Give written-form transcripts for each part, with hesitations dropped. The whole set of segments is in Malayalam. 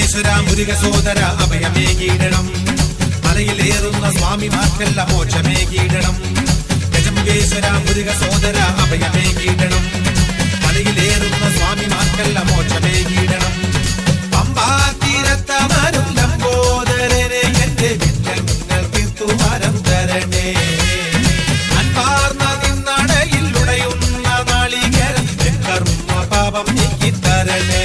ഗജമുഖേശ്വര മുരുക സോദര അഭയമേകീടണം. മലയിലേറുന്ന സ്വാമിമാർക്കല്ല മോക്ഷമേകീടണം. ഗജമുഖേശ്വര മുരുക സോദര അഭയമേകീടണം. മലയിലേറുന്ന സ്വാമിമാർക്കല്ല മോക്ഷമേകീടണം. പമ്പാ തീരത്തമരും ലംബോദരനെ എന്റെ വിഘ്നങ്ങൾ തീർത്തുവാരം തരണേ. അൻപാർന്ന നിന്നടയിൽ ഉടയുന്ന നാളികേരം എൻ കർമ്മ പാപം നീക്കിത്തരണേ.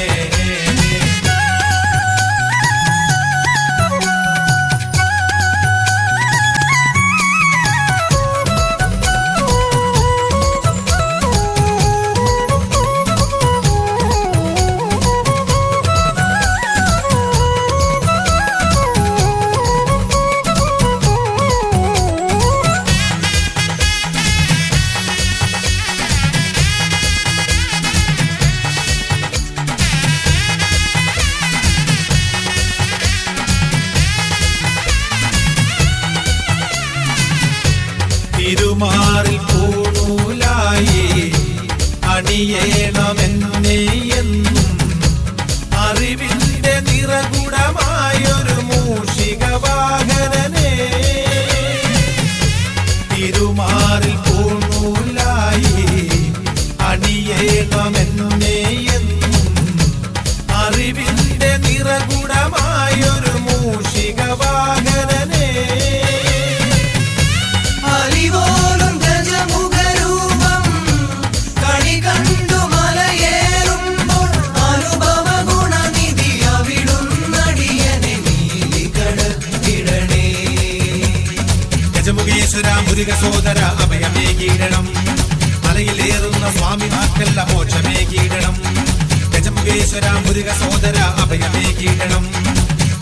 തിരുമാറിൽ പൂണൂലായി അണിയേണമെന്നെ എന്നും അറിവിന്റെ നിറകുടമായൊരു മൂഷിക വാഹനനെ. തിരുമാറിൽ പൂണൂലായി അണിയേണമെന്നെ എന്നും അറിവിന്റെ നിറകുടമായൊരു മൂഷിക വാഹനനെ. അറിവോലും ഗജമുഖരൂപം കണി കണ്ടു മലയേറുമ്പോൾ അനുഭവ ഗുണനിധി അവിടുന്നടിയനെ നീതി കടത്തിടണേ. ഗജമുഖേശ്വര മുരുക സോദര അഭയമേകീടണം. മലയിലേറുന്ന സ്വാമിമാർക്കല്ല മോക്ഷമേകീടണം. ഗജമുഖേശ്വര മുരുക സോദര അഭയമേകീടണം.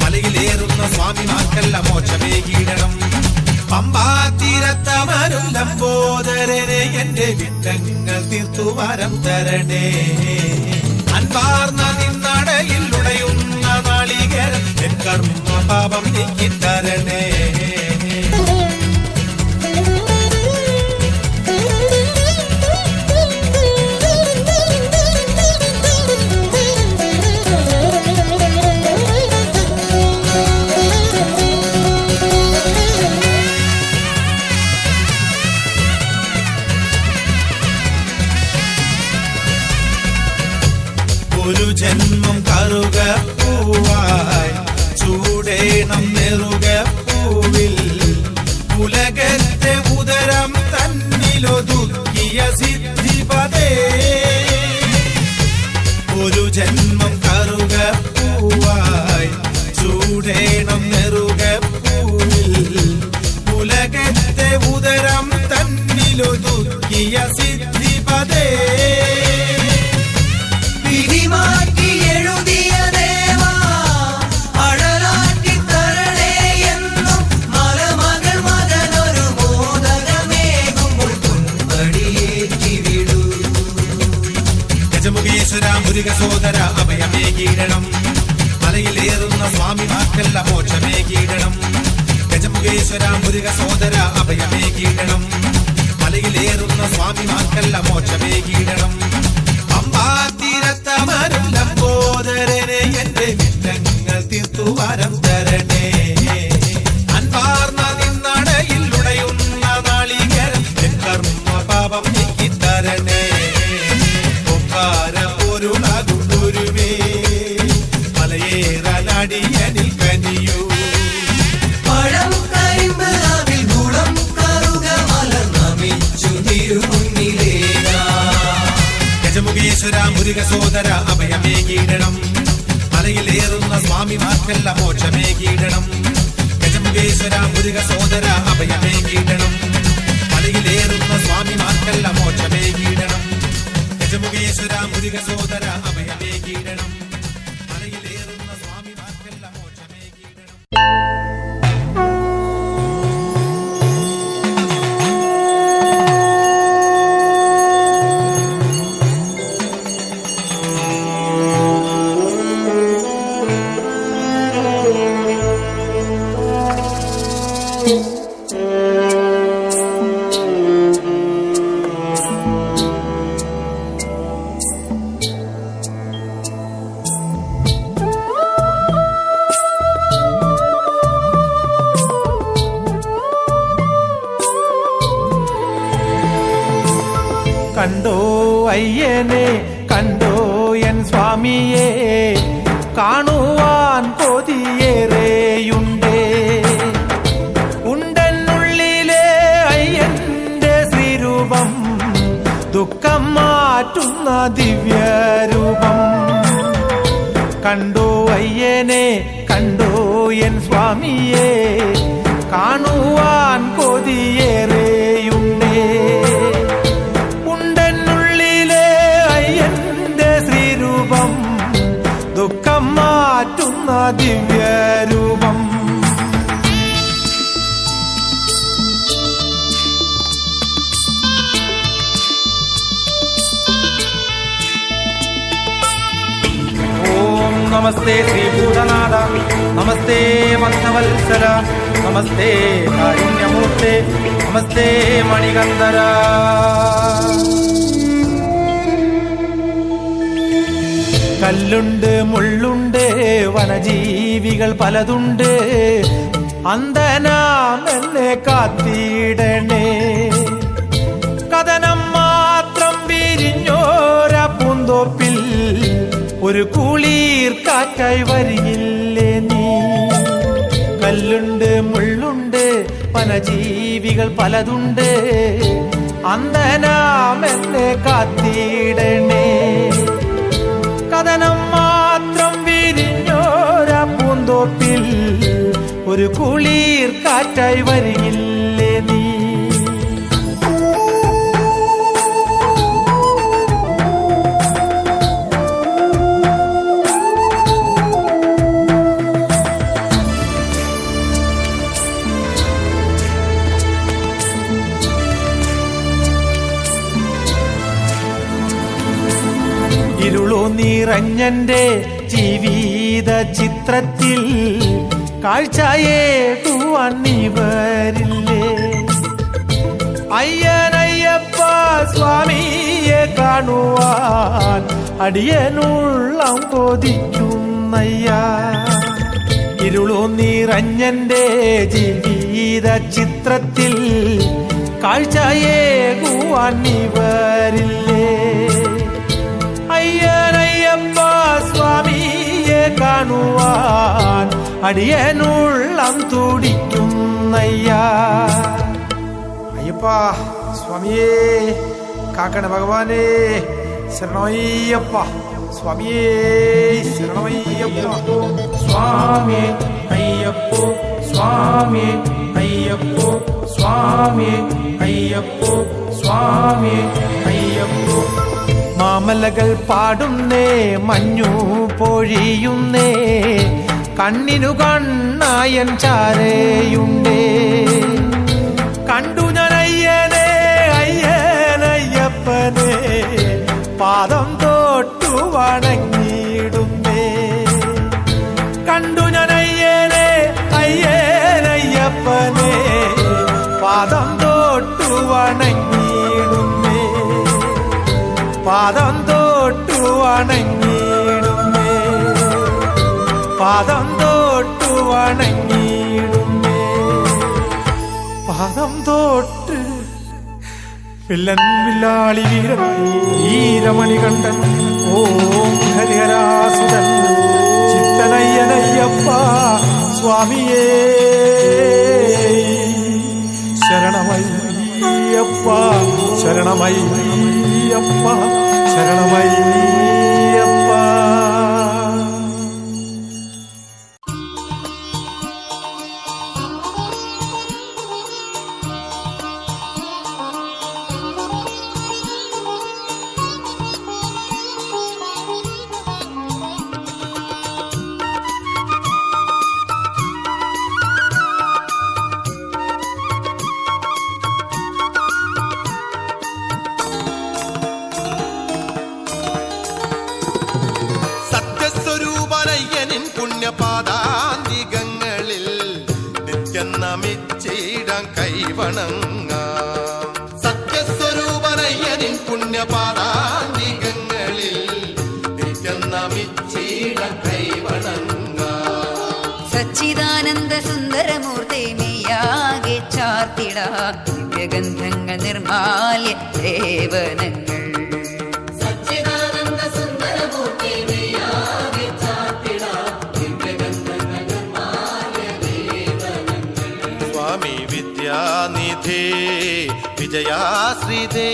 മലയിലേറുന്ന സ്വാമിമാർക്കല്ല മോക്ഷമേകീടണം. പമ്പാ തീരത്തമരും ലംബോദരനെ എന്റെ വിഘ്നങ്ങൾ തീർത്തുവാരം തരണേ. അൻപാർന്ന നിന്നടയിൽ ഉടയുന്ന നാളികേരം എൻ കർമ്മ പാപം നീക്കിത്തരണേ. ഒരു ജന്മം കറുക പൂവായി ചൂടേണം നെറുക പൂവിൽ ഉലകത്തെ ഉദരം തന്നിലൊതുക്കിയ സിദ്ധിപദേ. ഒരു ജന്മം കറുക പൂവായി ചൂടേണം നെറുക പൂവിൽ ഉലകത്തെ ഉദരം തന്നിലൊതുക്കിയ സിദ്ധിപദേ. വിധിമാറ്റി എഴുതിയ ദേവാ അഴലാറ്റി തരണേ എന്നും മലമകൾ മകനൊരു മോദകമേകുമ്പോൾ തുമ്പടിയേറ്റി വിടൂ. ഗജമുഖേശ്വര മുരുക സോദര അഭയമേകീടണം. മലയിലേറുന്ന സ്വാമിമാർക്കല്ല മോക്ഷമേകീടണം. ഗജമുഖേശ്വര മുരുക സോദര അഭയമേകീടണം. മലയിലേറുന്ന സ്വാമിമാർക്കല്ല മോക്ഷമേകീടണം. പമ്പാ തീരത്തമരും ലംബോദരനെ എന്റെ വിഘ്നങ്ങൾ തീർത്തുവാരം തരണേ. അൻപാർന്ന നിന്നടയിൽ ഉടയുന്ന നാളികേരം എൻ കർമ്മ പാപം നീക്കിത്തരണേ. ഒക്കാര പൊരുളാകും ഗുരുവേ മലയേറാനടിയനിൽ കനിയൂ. പഴം കരിമ്പ് അതിൽ ഗുണം കറുക മലർ നമിച്ചു തിരുമുന്നിലേതാ. ഗജമുഖേശ്വര മുരുക സോദര അഭയമേകീടണം. മലയിലേറുന്ന സ്വാമിമാർക്കല്ല മോക്ഷമേകീടണം. ഗജമുഖേശ്വര മുരുക സോദര അഭയമേകീടണം. മലയിലേറുന്ന സ്വാമിമാർക്കല്ല മോക്ഷമേകീടണം. ഗജമുഖേശ്വര മുരുക സോദര അഭയമേകീടണം. മലയിലേറുന്ന സ്വാമിമാർക്കല്ല മോക്ഷമേകീടണം. കണ്ടോ അയ്യനെ കണ്ടോ എൻ സ്വാമിയെ കാണുവാൻ കൊതിയേറെയുണ്ടേ. ഉണ്ടെന്നുള്ളിലെ അയ്യന്റെ ശ്രീരൂപം ദുഃഖം മാറ്റുന്ന ദിവ്യരൂപം. കണ്ടോ അയ്യനെ കണ്ടോ എൻ സ്വാമിയെ കാണുവാൻ കൊതിയേറെയുണ്ടേ. ഉണ്ടെന്നുള്ളിലെ അയ്യന്റെ ശ്രീരൂപം ദുഃഖം മാറ്റുന്ന ദിവ്യരൂപം. നമസ്തേ ശ്രീഭൂതനാഥ, നമസ്തേ ഭക്തവത്സല, നമസ്തേ കാരുണ്യമൂർത്തേ, നമസ്തേ മണികന്ധര. കല്ലുണ്ട് മുള്ളുണ്ട് വനജീവികൾ പലതുണ്ട്, അന്ധനാം എന്നെ കാത്തിടണേ. കഥനം മാത്രം വിരിഞ്ഞോര പൂന്തോപ്പിൽ ഒരു കുളിർ കാറ്റായി വരിയില്ലേ നീ. കല്ലുണ്ട് മുള്ളുണ്ട് വനജീവികൾ പലതുണ്ട്, അന്ധനാം എന്നെ കാത്തിടണേ. കഥനം മാത്രം വിരിഞ്ഞോര പൂന്തോപ്പിൽ ഒരു കുളിർ കാറ്റായി വരിയില്ലേ നീ. ഇരുളു നിറഞ്ഞന്റെ ജീവിത ചിത്രത്തിൽ കാഴ്ചയേകുവാൻ നീ വരില്ലേ. അയ്യനയ്യപ്പ സ്വാമിയെ കാണുവാൻ അടിയനുള്ളം കൊതിക്കുന്നയ്യ. ഇരുളു നിറഞ്ഞന്റെ ജീവിത ചിത്രത്തിൽ കാഴ്ചയേകുവാൻ നീ വരില്ലേ. അയ്യനയ്യപ്പ സ്വാമിയെ കാണുവാൻ അടിയനുള്ളം തുടിക്കുന്നയ്യ. അയ്യപ്പ സ്വാമിയേ കാക്കണ ഭഗവാനേ ശരണമയ്യപ്പ, സ്വാമിയേ ശരണമയ്യപ്പ. സ്വാമിയേ അയ്യപ്പോ, സ്വാമിയേ അയ്യപ്പോ, സ്വാമിയേ അയ്യപ്പോ, സ്വാമിയേ അയ്യപ്പോ. മാമലകൾ പാടുന്നേ മഞ്ഞു പൊഴിയുന്നേ, കണ്ണിനു കണ്ണായൻ ചാരയുണ്ടേ. കണ്ടു ഞാൻ അയ്യനെ അയ്യനയ്യപ്പനെ പാദം തൊട്ടു വണങ്ങിടുന്നേ. കണ്ടു ഞാൻ അയ്യനെ അയ്യനയ്യപ്പനെ പാദം തൊട്ടു വണങ്ങിടുന്നേ. പാദം തൊട്ടു വണങ്ങിടുന്നേ, പാദം തൊട്ടു വണങ്ങിടുന്നേ. പാദം തൊട്ട് വില്ലൻ വില്ലാളി വീരൻ വീരമണികണ്ഠൻ ഓം ഹരിഹരാസുരൻ ചിത്തനയ്യനയ്യപ്പ സ്വാമിയേ ശരണമയ്യപ്പ, ശരണമയ്യപ്പ, ശരണമയ്യപ്പ. പാദാന്തികങ്ങളിൽ നിത്യം നമിച്ചിടാൻ കൈവണങ്ങാം. സത്യസ്വരൂപനയ്യനിൻ പുണ്യപാദാന്തികങ്ങളിൽ നിത്യം നമിച്ചിടാൻ കൈവണങ്ങാം. സച്ചിദാനന്ദ സുന്ദരമൂർത്തി നീയാകെ ചാർത്തിട ദിവ്യഗന്ധങ്ങൾ നിർമാല്യ ദേവനങ്ങൾ വിജയാശ്രീതേ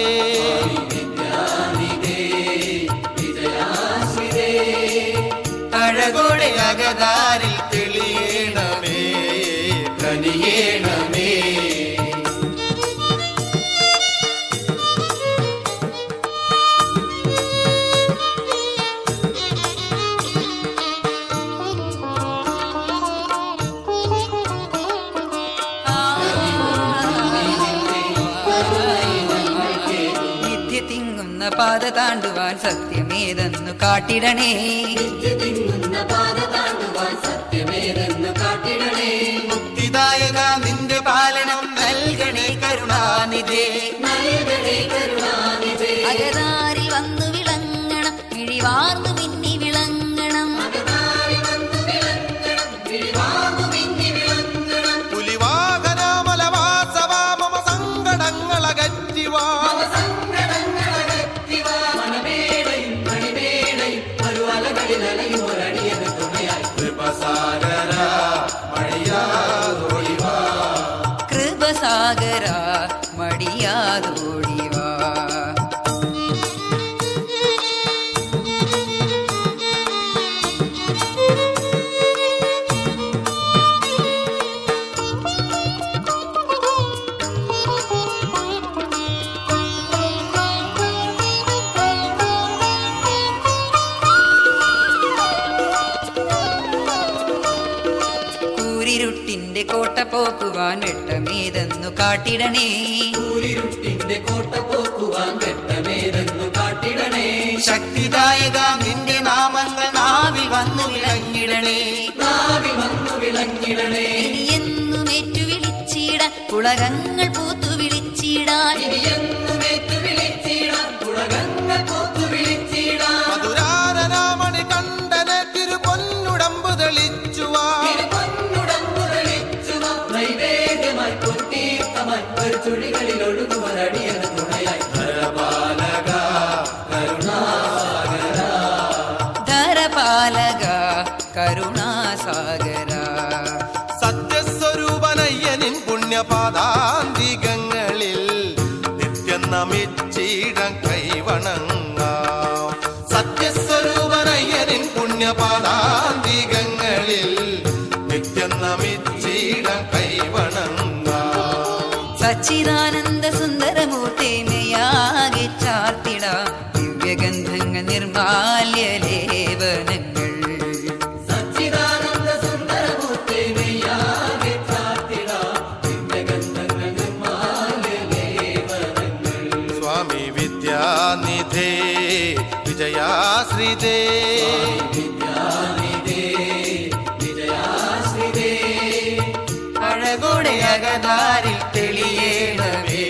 അഴകോടെ അകതാരിൽ തെളിയണമേ കനിയേണമേ. നിത്യ തിങ്ങുന്ന പാത താണ്ടുവാൻ സത്യമേതെന്നു കാട്ടിടണേ. മുക്തിദായക നിന്റെ പാലനം നൽകണേ കരുണാനിധേ. അകതാരിൽ വന്നു വിളങ്ങണം, മിഴിവാർന്നു മിന്നി വിളങ്ങണം. പുലിവാഹന മലവാസവ മമ സങ്കടങ്ങളകറ്റിവാ. കൃപസാഗര മഴയാതോടിവാ. കൃപസാഗര മടിയാതോടിവാ. കൂരിരുട്ടിന്റെ കോട്ട പോക്കുവാൻ വെട്ടമേതെന്നു കാട്ടിടണേ. ശക്തിദായക നിന്റെ നാമങ്ങൾ നാവിൽ വന്നു വിളങ്ങിടണേ. ഇനി എന്നും ഏറ്റു വിളിച്ചിടാൻ പുളകങ്ങൾ പൂത്തു വിളിച്ചിടാൻ. മധുരാരനാമണി കണ്ടനെ തിരുപൊന്നുടമ്പ് തെളിച്ചുവാ. ധരപാലക കരുണാസാഗര. സത്യസ്വരൂപനയ്യനിൻ പുണ്യപാദാന്തികങ്ങളിൽ നിത്യം നമിച്ചിടം കൈവണങ്ങാം. സത്യസ്വരൂപനയ്യനിൻ പുണ്യപാദാന്തികങ്ങളിൽ നിത്യം നമിച്ചിടം കൈവണങ്ങാം. സച്ചിദാനന്ദ സുന്ദരമൂർത്തിമയാകെ ചാർത്തിട ദിവ്യഗന്ധങ്ങൾ നിർമാല്യ ലേപനങ്ങൾ. സ്വാമി വിദ്യാനിധേ വിജയാശ്രീതേ. അഴകോടെ അകതാരിൽ തെളിയേണമേ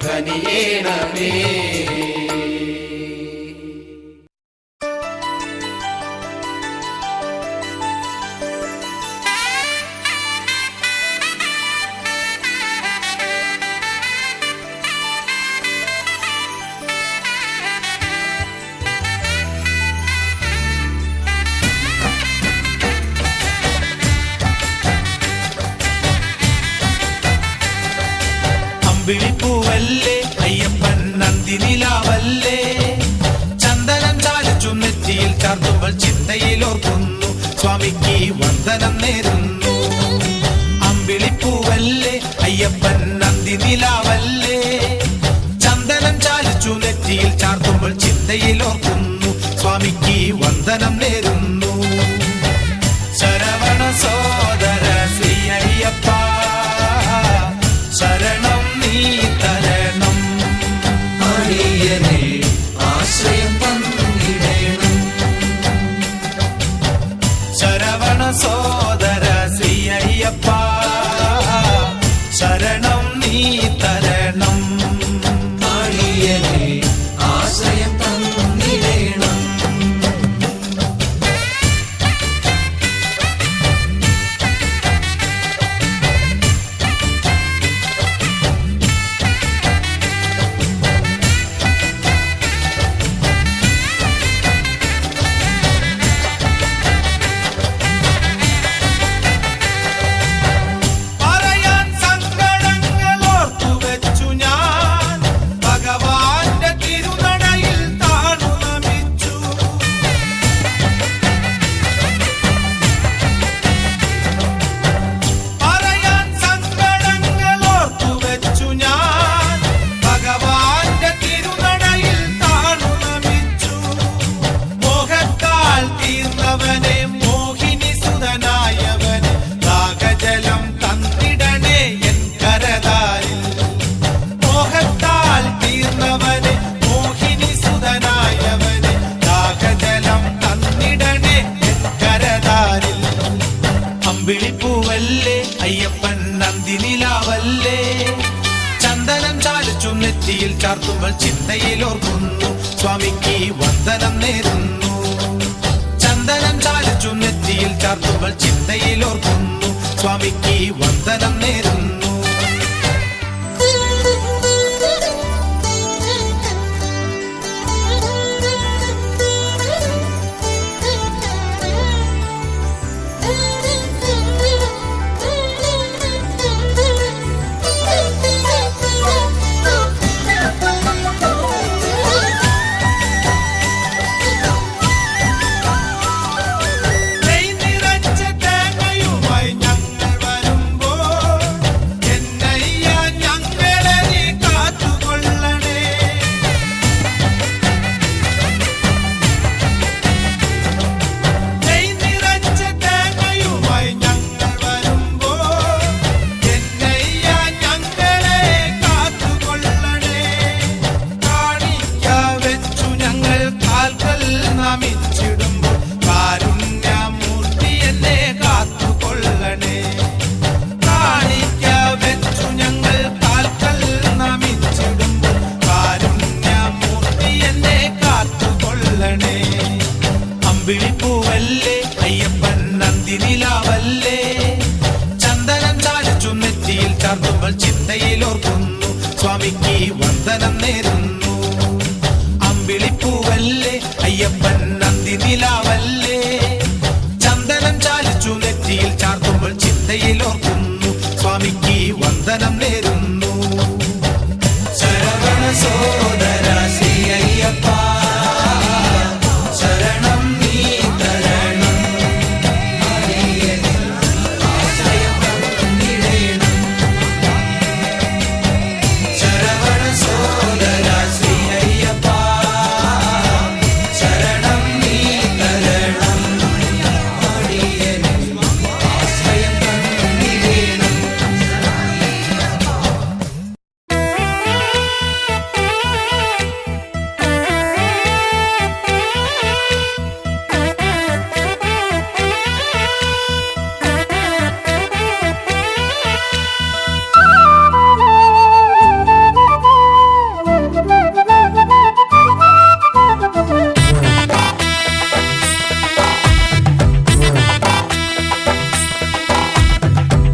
കനിയേണമേ. അമ്പിളിപ്പൂവല്ലേ അയ്യപ്പൻ നന്ദിനിലാവല്ലേ. ചന്ദനം ചാലിച്ചു നെറ്റിയിൽ ചാർത്തുമ്പോൾ ചിന്തയിലോർക്കുന്നു, സ്വാമിക്ക് വന്ദനം നേരുന്നു. അമ്പിളിപ്പൂവല്ലേ അയ്യപ്പൻ നന്ദിനിലാവല്ലേ. ചന്ദനം ചാലിച്ചു നെറ്റിയിൽ ചാർത്തുമ്പോൾ ചിന്തയിലോർക്കുന്നു, സ്വാമിക്ക് വന്ദനം നേരുന്നു. ശരവണ സോദര ശ്രീ അയ്യപ്പ ശരണം നീ തരണം. അടിയനെ ആശ്രയം തന്നിടേണം. ശരവണ സോദര ശ്രീ അയ്യപ്പ ശരണം നീ തരണം. അടിയനെ ആശ്രയം തന്നിടേണം. ചാർത്തുമ്പോൾ ചിന്തയിലോർക്കുന്നു സ്വാമിക്ക് വന്ദനം നേരുന്നു. ചന്ദനം ചാലിച്ചു നെറ്റിയിൽ ചാർത്തുമ്പോൾ ചിന്തയിലോർക്കുന്നു സ്വാമിക്ക് വന്ദനം നേരുന്നു. അമ്പിളിപ്പൂവല്ലേ അയ്യപ്പൻ നന്ദിനിലാവല്ലേ, ചന്ദനം ചാലിച്ചു നെറ്റിയിൽ ചാർത്തുമ്പോൾ ചിന്തയിലോർക്കുന്നു സ്വാമിക്ക് വന്ദനം നേരുന്നു. അമ്പിളിപ്പൂവല്ലേ അയ്യപ്പൻ നന്ദിനിലാവല്ലേ, ചന്ദനം ചാലിച്ചു നെറ്റിയിൽ ചാർത്തുമ്പോൾ ചിന്തയിലോർക്കുന്നു സ്വാമിക്ക് വന്ദനം നേരുന്നു. ശരവണ സോദര ശ്രീ അയ്യപ്പ ശരണം നീ തരണം, ശരവണ സോദര ശ്രീ അയ്യപ്പ ശരണം നീ തരണം, ആശ്രയം തന്നിടേണം.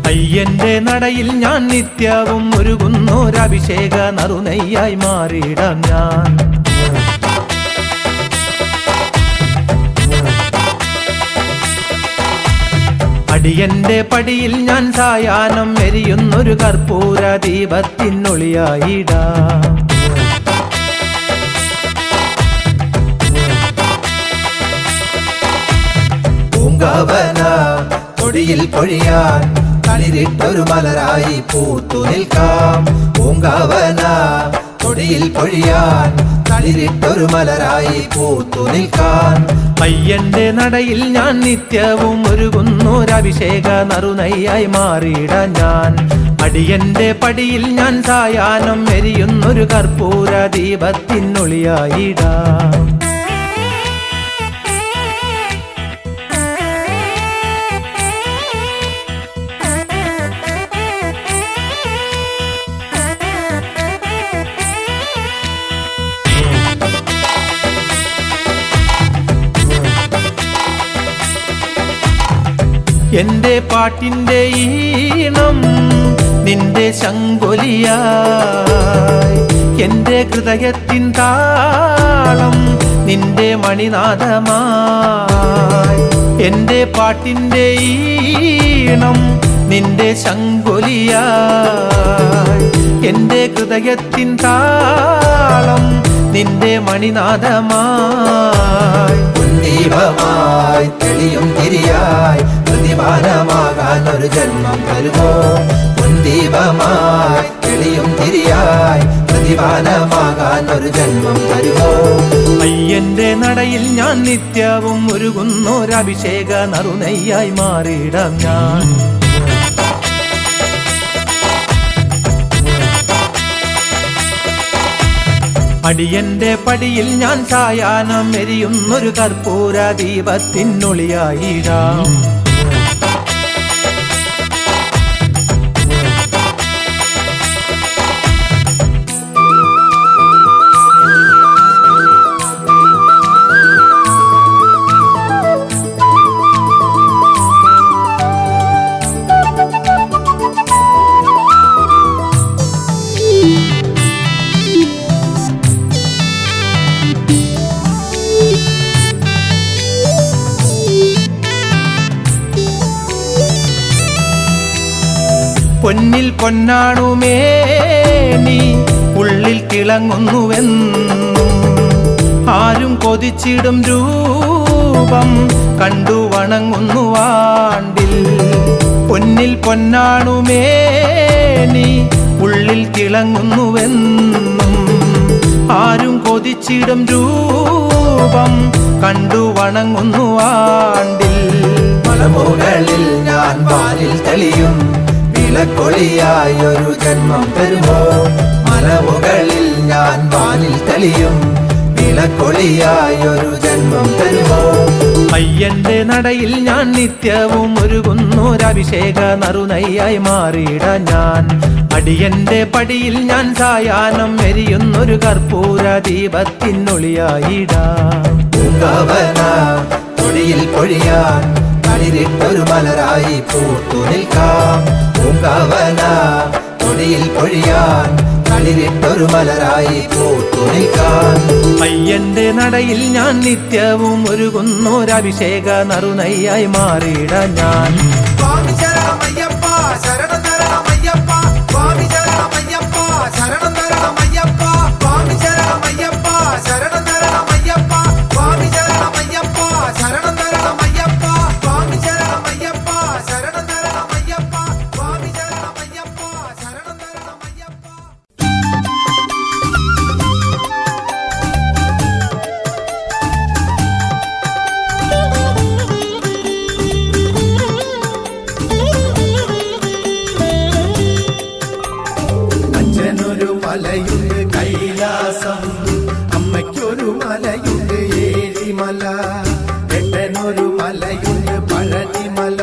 അയ്യന്റെ നടയിൽ ഞാൻ നിത്യവും ഒരുകുന്നൊരഭിഷേക നറുനെയ്യായി മാറിയിടാം ഞാൻ. അടിയന്റെ പടിയിൽ ഞാൻ സായാഹ്നം എരിയുന്നൊരു കർപ്പൂര ദീപത്തിനൊളിയായിടാം. പൂങ്കാവന തൊടിയിൽ പൊഴിയാൻ തളിരിട്ടൊരു മലരായി പൂത്തു നിൽക്കാം. പൂങ്കാവന തൊടിയിൽ പൊഴിയാൻ തളിരിട്ടൊരു മലരായി പൂത്തു നിൽക്കാൻ. അയ്യന്റെ നടയിൽ ഞാൻ നിത്യവും ഒരുകുന്നൊരഭിഷേക നറുനെയ്യായി മാറിയിടാൻ ഞാൻ. അടിയന്റെ പടിയിൽ ഞാൻ സായാഹ്നം എരിയുന്നൊരു കർപ്പൂര ദീപത്തിനൊളിയായിടാം. എന്റെ പാട്ടിന്റെ ഈണം നിന്റെ ശങ്കൊലിയായി, എന്റെ ഹൃദയത്തിൻ താളം നിന്റെ മണിനാദമായി. എന്റെ പാട്ടിന്റെ ഈണം നിന്റെ ശങ്കൊലിയായി, എന്റെ ഹൃദയത്തിൻ താളം നിന്റെ മണിനാദമായി. ദീപമായി തെളിയും തിരിയായി പ്രതിമാനമാകാൻ ഒരു ജന്മം തരുമോ? ദീപമായി തെളിയും തിരിയായി പ്രതിമാനമാകാൻ ഒരു ജന്മം തരുമോ? അയ്യന്റെ നടയിൽ ഞാൻ നിത്യവും ഒരുകുന്നൊരഭിഷേക നറുനെയ്യായി മാറിയിടാം ഞാൻ. അടിയന്റെ പടിയിൽ ഞാൻ സായാഹ്നം എരിയുന്നൊരു കർപ്പൂര ദീപത്തിനൊളിയായിടാം. പൊന്നിൽ പൊന്നാണുമേ നീ ഉള്ളിൽ തിളങ്ങുന്നുവെന്നും ആരും കൊതിച്ചിടും രൂപം കണ്ടു വണങ്ങുന്നു വാണ്ടിൽ. പൊന്നിൽ പൊന്നാണുമേ നീ ഉള്ളിൽ തിളങ്ങുന്നുവെന്നും ആരും കൊതിച്ചിടും രൂപം കണ്ടു വണങ്ങുന്നു വാണ്ടിൽ. മലമുകളിൽ ഞാൻ വാനിൽ തെളിയും വിളക്കൊളിയായി ഒരു ജന്മം തരുമോ? മലമുകളിൽ ഞാൻ വാനിൽ തെളിയും വിളക്കൊളിയായി ഒരു ജന്മം തരുമോ? അയ്യന്റെ നടയിൽ ഞാൻ നിത്യവും ഒരുകുന്നൊരഭിഷേക നറുനയ്യായി മാറിയിടാൻ ഞാൻ. അടിയന്റെ പടിയിൽ ഞാൻ സായാഹ്നം എരിയുന്നൊരു കർപ്പൂര ദീപത്തിനൊളിയായിടാം. പൂങ്കവന തൊടിയിൽ പൊഴിയാൻ കളിരിട്ടൊരു മലരായി പൂത്തു നിൽക്കാം. പൂങ്കവന തൊടിയിൽ പൊഴിയാൻ കളിരിട്ടൊരു മലരായി പൂത്തു നിൽക്കാം. അയ്യന്റെ നടയിൽ ഞാൻ നിത്യവും ഒരുകുന്നൊരഭിഷേക നറുനയ്യായി മാറിയിടാൻ ഞാൻ. സ്വാമി ശരണമയ്യപ്പ ശരണം തരണമയ്യപ്പ സ്വാമി ശരണമയ്യപ്പ ശരണം തരണമയ്യപ്പ സ്വാമി ശരണമയ്യപ്പ ശരണം തരണമയ്യപ്പ സ്വാമി ശരണമയ്യപ്പ ശരണം തരണമയ്യപ്പ സ്വാമി ശരണമയ്യപ്പ ശരണം തരണമയ്യപ്പ സ്വാമി ശരണമയ്യപ്പ ശരണം തരണമയ്യപ്പ. അച്ഛനൊരു മലയുണ്ട് കൈലാസം, അമ്മയ്ക്കൊരു മലയുണ്ട് ഏഴിമല, എട്ടനൊരു മലയുണ്ട് പഴനിമല,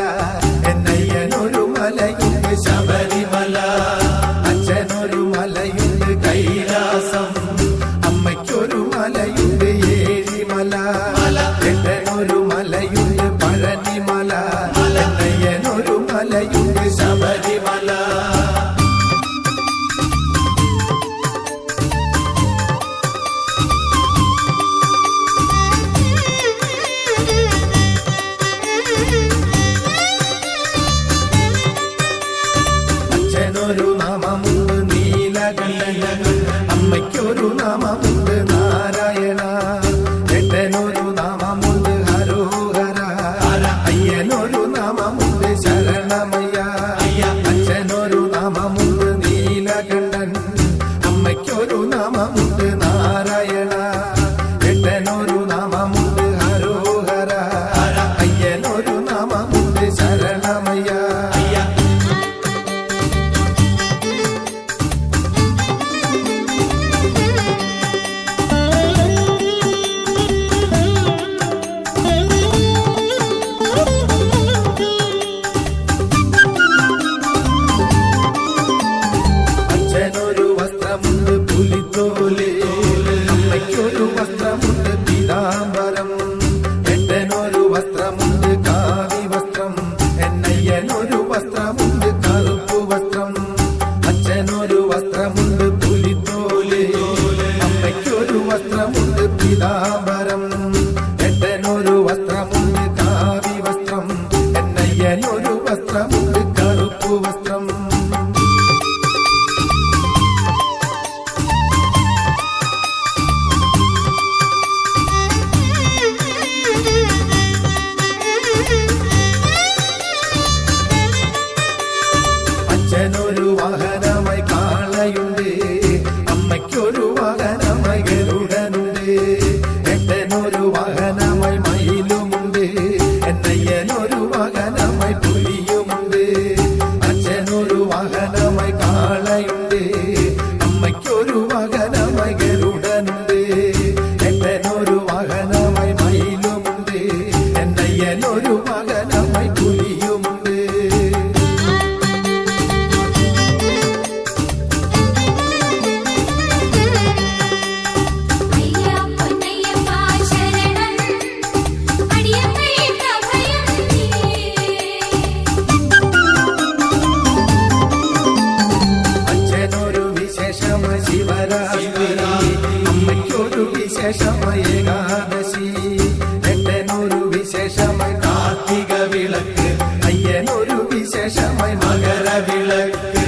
എന്നയ്യനൊരു മലയുണ്ട് ശബരിമല. അച്ഛനൊരു മലയുണ്ട് കൈലാസം, അമ്മയ്ക്കൊരു മലയുണ്ട് ഏഴിമല, എട്ടനൊരു മലയുണ്ട് പഴനിമല, എന്നയ്യനൊരു മലയുണ്ട് ശബരിമല. അച്ഛനൊരു നാമമുണ്ട് നീലകണ്ഠൻ, അമ്മയ്ക്കൊരു നാമമുണ്ട് നാരായണ, എട്ടനൊരു നാമമുണ്ട് ഹരോഹര, അയ്യനൊരു നാമമുണ്ട് ശരണമയ്യ. അച്ഛനൊരു നാമമുണ്ട് നീലകണ്ഠൻ, അമ്മയ്ക്കൊരു നാമമുണ്ട് നാരായണ, എട്ടനൊരു നാമമുണ്ട് ഹരോഹര, അയ്യനൊരു നാമമുണ്ട് ശരണമയ്യ. അച്ഛനൊരു വസ്ത്രമുണ്ട് പുലിത്തോല്, അമ്മയ്ക്കൊരു വസ്ത്രമുണ്ട് പീതാംബരം, എട്ടനൊരു വസ്ത്രമുണ്ട് കാവി വസ്ത്രം, എന്നയ്യനൊരു വസ്ത്രമുണ്ട് കറുപ്പ് വസ്ത്രം. അച്ഛനൊരു വസ്ത്രമുണ്ട് പുലിത്തോല്, അമ്മയ്ക്കൊരു വസ്ത്രമുണ്ട് പീതാംബരം, എട്ടനൊരു വസ്ത്രമുണ്ട് കാവി വസ്ത്രം, എന്നയ്യനൊരു വസ്ത്രമുണ്ട് കറുപ്പ് വസ്ത്രം. അച്ഛനൊരു വാഹനമായി കാളയുണ്ട്, അമ്മയ്ക്കൊരു വാഹനമായി ഗരുഡനുണ്ട്, എട്ടനൊരു വാഹനമായി മയിലുമുണ്ട്, എന്നയ്യനൊരു വാഹനമായി പുലിയുമുണ്ട്. അച്ഛനൊരു വാഹനമായി കാളയുണ്ട്, അമ്മയ്ക്കൊരു വാഹനമായി ഗരുഡനുണ്ട്, എട്ടനൊരു വാഹനമായി മയിലുമുണ്ട്, എന്നയ്യനൊരു വാഹനമായി പുലിയുമുണ്ട്. അയ്യാ പൊന്നയ്യപ്പ ശരണം അടിയമ്മേട്ട ഭയം നീ. അച്ഛനൊരു വിശേഷമായി ശിവരാത്രി, അമ്മയ്ക്കൊരു വിശേഷമായി ഏകാദശി, എട്ടനൊരു വിശേഷമായി കാർത്തിക വിളക്ക്, അയ്യനൊരു വിശേഷമായി മകരവിളക്ക്.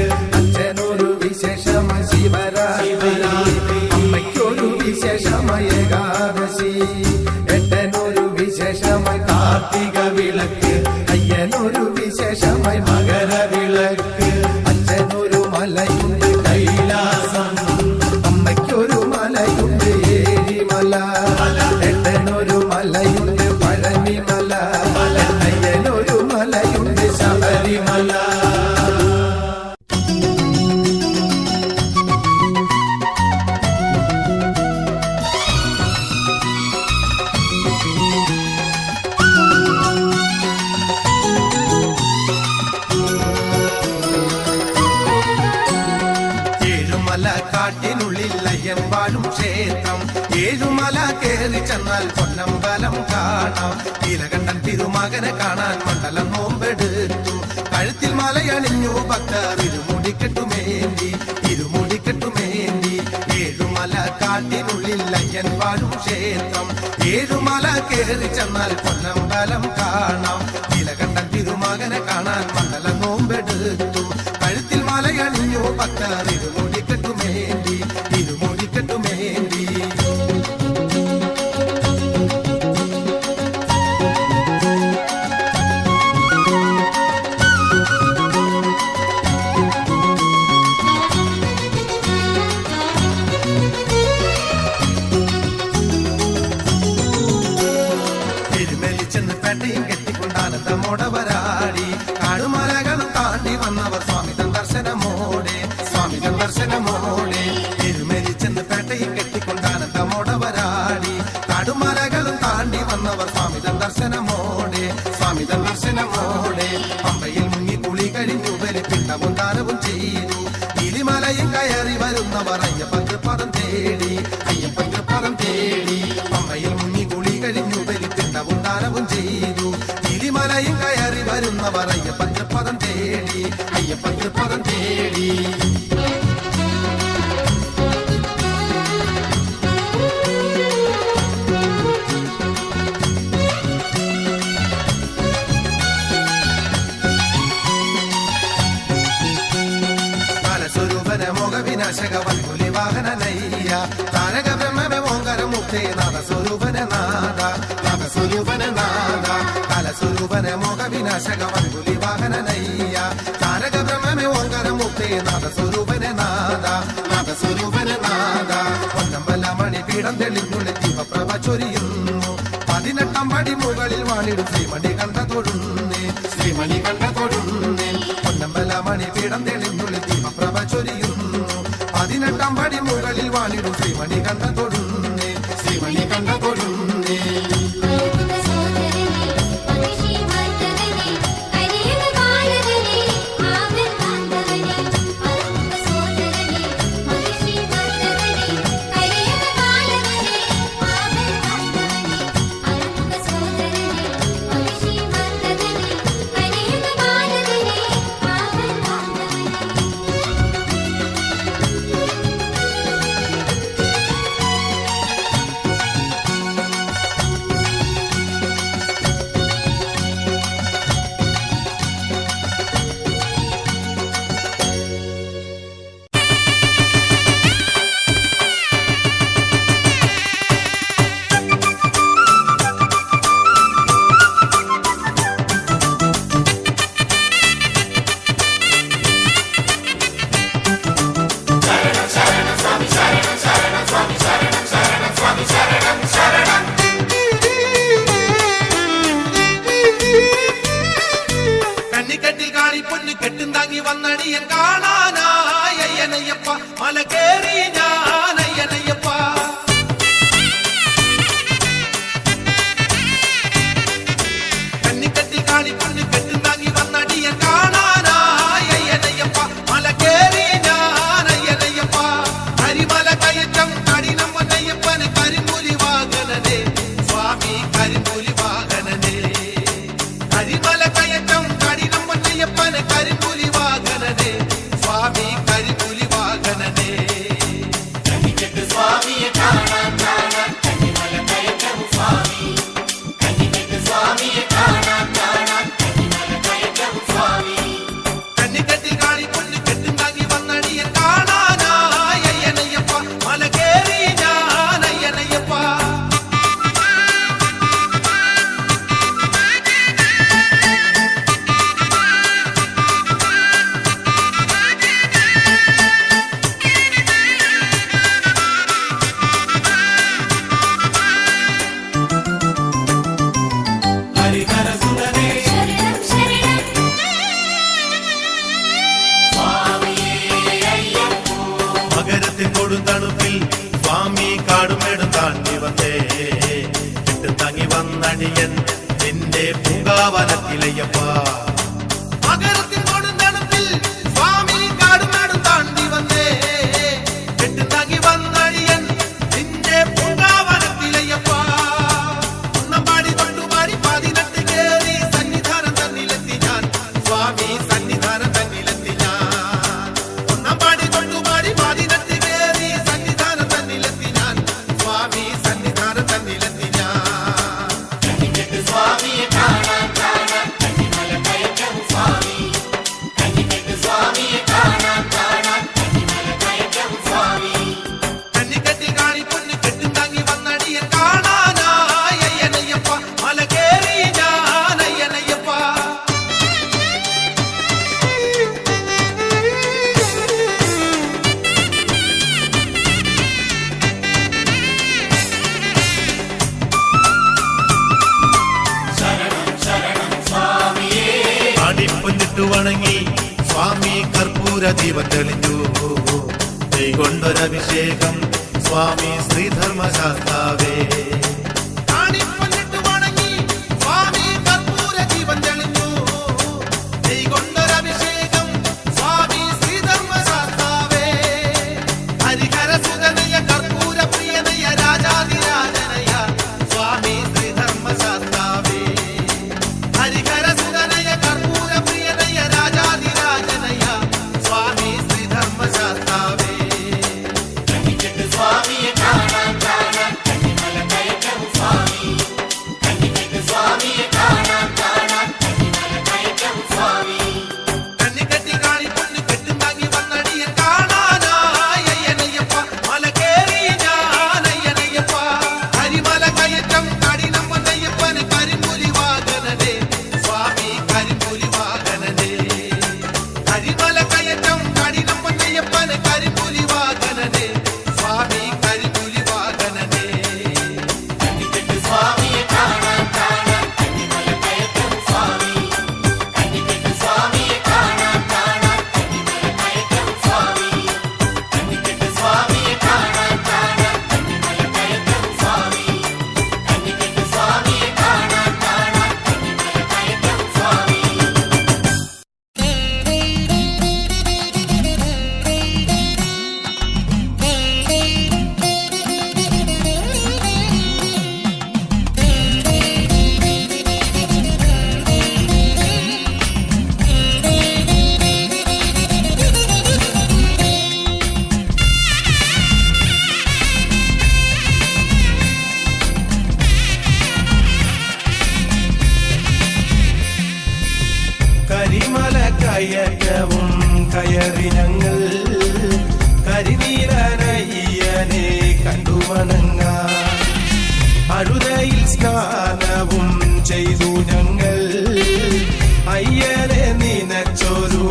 കാർത്തിക വിളക്ക് അയ്യനൊരു വിശേഷമായി മകരവിളക്ക് അച്ഛനൊരു മലയുണ്ട് കൈലാസം അമ്മയ്ക്കൊരു മലയുണ്ട് ഏരിമല ഏട്ടനൊരു മലയുണ്ട് പഴനിമല അയ്യനൊരു മലയുണ്ട് ശബരിമല. ഏഴുമല കാട്ടിനുള്ളിൽ അയ്യൻ വാഴും ക്ഷേത്രം ഏഴുമല കേറി ചെന്നാൽ പൊന്നമ്പലം കാണാം. നീലകണ്ഠൻ തിരുമകനെ കാണാൻ മണ്ഡലം നോമ്പെടുത്തു കഴുത്തിൽ മലയണിഞ്ഞു ഭക്തർ ഇരുമുടിക്കെട്ടുമേന്തി ഇരുമുടിക്കെട്ടുമേന്തി. ഏഴുമല കാട്ടിനുള്ളിൽ അയ്യൻ വാഴും ക്ഷേത്രം ഏഴുമല കേറി ചെന്നാൽ പൊന്നമ്പലം കാണാം. നീലകണ്ഠൻ തിരുമകനെ കാണാൻ മണ്ഡലം നോമ്പെടുത്തു കഴുത്തിൽ മലയണിഞ്ഞു ഭക്തർ ഇരുമുടിക്കെട്ടുമേന്തി ഇരുമുടിക്കെട്ടുമേന്തി. തിരുമെലിച്ചെന്ന് പേട്ടയും കെട്ടിക്കൊണ്ട് ആനന്ദമോടവരാടി കാടുമലകളും താണ്ടി വന്നവർ സ്വാമിതൻ ദർശനമോടെ സ്വാമിതൻ ദർശനമോടെ. തിരുമെലിച്ചെന്ന് പേട്ടയും കെട്ടിക്കൊണ്ട് ആനന്ദമോടവരാടി കാടുമലകളും താണ്ടി വന്നവർ സ്വാമിതൻ ദർശനമോടെ സ്വാമിതൻ ദർശനമോടെ. പമ്പയിൽ മുങ്ങി കുളി കഴിഞ്ഞു ബലിപ്പിണ്ടവും ദാനവും ചെയ്തു ഇലിമലയും കയറി വരുന്നവർ അയ്യപ്പന്റെ പദം തേടി അയ്യപ്പന്റെ പദം തേടി. പമ്പയിൽ മുങ്ങി കുളി കഴിഞ്ഞു ബലിപ്പിണ്ടവും ദാനവും ചെയ്തു ഇലിമലയും കയറി വരുന്നവർ അയ്യപ്പന്റെ പദം തേടി അയ്യപ്പന്റെ പദം തേടി. സ്വരൂപന വൻകുലി വാഹനനയ്യ താരക ബ്രഹ്മമേ ഓങ്കാര മുക്തേ നാദസ്വരൂപന നാദ നാദസ്വരൂപന നാദ കാലസ്വരൂപന മോഹ വിനാശക വൻകുലി വാഹനനയ്യ താരക ബ്രഹ്മമേ ഓങ്കാര മുക്തേ നാദസ്വരൂപന നാദ നാദസ്വരൂപന നാദ. പൊന്നമ്പല മണിപീഠം തെളിഞ്ഞുള്ളിൽ ദീപപ്രഭ ചൊരിയുന്നു 18 പടി മുകളിൽ വാണിടും ശ്രീമണി കണ്ട തൊടുന്നേ ശ്രീമണി കണ്ട തൊടുന്നേ. പൊന്നമ്പല മണിപീഠം തെളിഞ്ഞുള്ളിൽ ദീപപ്രഭ ചൊരിയുന്നു 18 പടി മുകളിൽ വാണിടും ശ്രീമണി കണ്ട തൊടുന്നേ ശ്രീമണി കണ്ട തൊടുന്നേ. കണ്ണിക്കെട്ടിൽ കാണി പൊന്നു കെട്ടും താങ്ങി വന്നടിയൻ കാണാനായി അയ്യനയ്യപ്പ മല കേറി ഞാൻ അയ്യനയ്യപ്പ. കണ്ണിക്കെട്ടിൽ കാണി പൊന്നു കെട്ടും താങ്ങി വന്നടിയൻ കാണാനായി അയ്യനയ്യപ്പ മല കേറി ഞാൻ അയ്യനയ്യപ്പ. കരിമല കയറ്റം കഠിനം പൊന്നയ്യപ്പന് കരിമ്പുലി വാഹനനെ സ്വാമി കരിമ്പുലി വാഹനനെ. കരിമല കയറ്റം കഠിനം പൊന്നയ്യപ്പന് കരിമ്പുലി വാഹനനെ സ്വാമി കരിമ്പുലി വാഹനനെ. പൂങ്കാവനത്തിലയ്യപ്പ മകരത്തിൻ കൊടുന്തണുപ്പിൽ സ്വാമി കാടും നാടും താണ്ടി വന്നേ കെട്ടുതാങ്ങി വന്നഴിയൻ നിന്റെ പൂങ്കാവനത്തിലയ്യപ്പ ഒന്നമ്പാടി തൊട്ടുപാടി 18 കേറി സന്നിധാനം തന്നിലെത്തി ഞാൻ സ്വാമി സന്നിധാനം തന്നിലെത്തി ഞാൻ ഒന്നമ്പാടി തൊട്ടുപാടി 18 കേറി സന്നിധാനം തന്നിലെത്തി ഞാൻ സ്വാമി സന്നിധാനം തന്നിലെത്തി ഞാൻ സ്വാമിയെ കാണാൻ കാണാൻ കന്നിമല കയറ്റം സ്വാമി കന്നിക്കെട്ട് സ്വാമിയെ കാണാൻ കാണാൻ കന്നിമല കയറ്റം സ്വാമി കന്നിക്കെട്ടി കാണി പൊന്നു കെട്ടും താങ്ങി വന്നടിയൻ കാണാനായി അയ്യനയ്യപ്പ മല കേറി ഞാൻ അയ്യനയ്യപ്പ ശരണം ശരണം സ്വാമിയേ അടിപ്പൊന്നിട്ടു വണങ്ങി സ്വാമി കർപ്പൂര ദീപം തെളിഞ്ഞു കൈകൊണ്ടൊരഭിഷേകം സ്വാമി ശ്രീധർമ്മശാസ്താവേ അടിപ്പൊന്നിട്ടു വണങ്ങി സ്വാമി കർപ്പൂര ദീപം തെളിഞ്ഞു കൈകൊണ്ടൊരഭിഷേകം സ്വാമി ശ്രീധർമ്മശാസ്താവേ ഹരിഹര സുതനയ കർപ്പൂര പ്രിയനയ രാജാതിരാജനയ സ്വാമി ശ്രീധർമ്മശാസ്താവേ ഹരിഹര സുതനയ കർപ്പൂര പ്രിയനയ രാജാതിരാജനയ സ്വാമി ശ്രീധർമ്മശാസ്താവേ കന്നിക്കെട്ട് സ്വാമിയെ കാണാൻ കാണാൻ കന്നിമല കയറ്റം സ്വാമി കന്നിക്കെട്ട് സ്വാമിയെ കാണാൻ കാണാൻ കന്നിമല കയറ്റം സ്വാമി കന്നിക്കെട്ടി കാണി പൊന്നു കെട്ടും താങ്ങി വന്നടിയൻ കാണാനായി അയ്യനയ്യപ്പ മല കേറി ഞാൻ അയ്യനയ്യപ്പ കരിമല കയറ്റം കഠിനം വന്നയ്യപ്പന് കരിമ്പുലി വാഹനനെ സ്വാമി കരിമ്പുലി വാഹനനെ കരിമല കയറ്റം കഠിനം വന്നയ്യപ്പന് കരിമ്പുലി വാഹനനെ സ്വാമി കരിമ്പുലി വാഹനനെ കന്നിക്കെട്ട് സ്വാമിയെ കാണാൻ കാണാൻ കന്നിമല കയറ്റം സ്വാമി കന്നിക്കെട്ട് സ്വാമിയെ കാണാൻ കാണാൻ കന്നിമല കയറ്റം സ്വാമി കന്നിക്കെട്ട് സ്വാമിയെ കാണാൻ കാണാൻ കന്നിമല കയറ്റം സ്വാമി കന്നിക്കെട്ട് സ്വാമിയെ കാണാൻ കാണാൻ കന്നിമല കയറ്റം സ്വാമി കരിമല കയറ്റവും കയറി ഞങ്ങൾ കരിനീരനയ്യനെ കണ്ടു വണങ്ങാൻ അഴുതയിൽ സ്നാനവും ചെയ്തു ഞങ്ങൾ അയ്യനെ നിനച്ചൊരു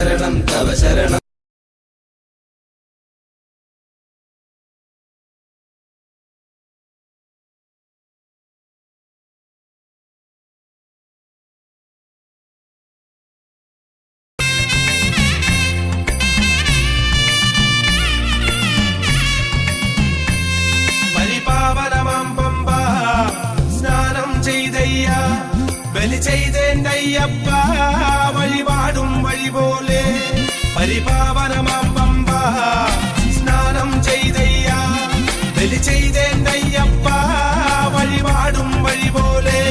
ശരണം തവ ശരണം പരിപാവനമാം പമ്പ സ്നാനം ചെയ്തയ്യ ബലി ചെയ്തേണ്ടയ്യപ്പ വഴിപാടും വഴി പോലെ പരിപാവനമാം പമ്പ സ്നാനം ചെയ്തയ്യ ബലി ചെയ്തേണ്ടയ്യപ്പ വഴിപാടും വഴി പോലെ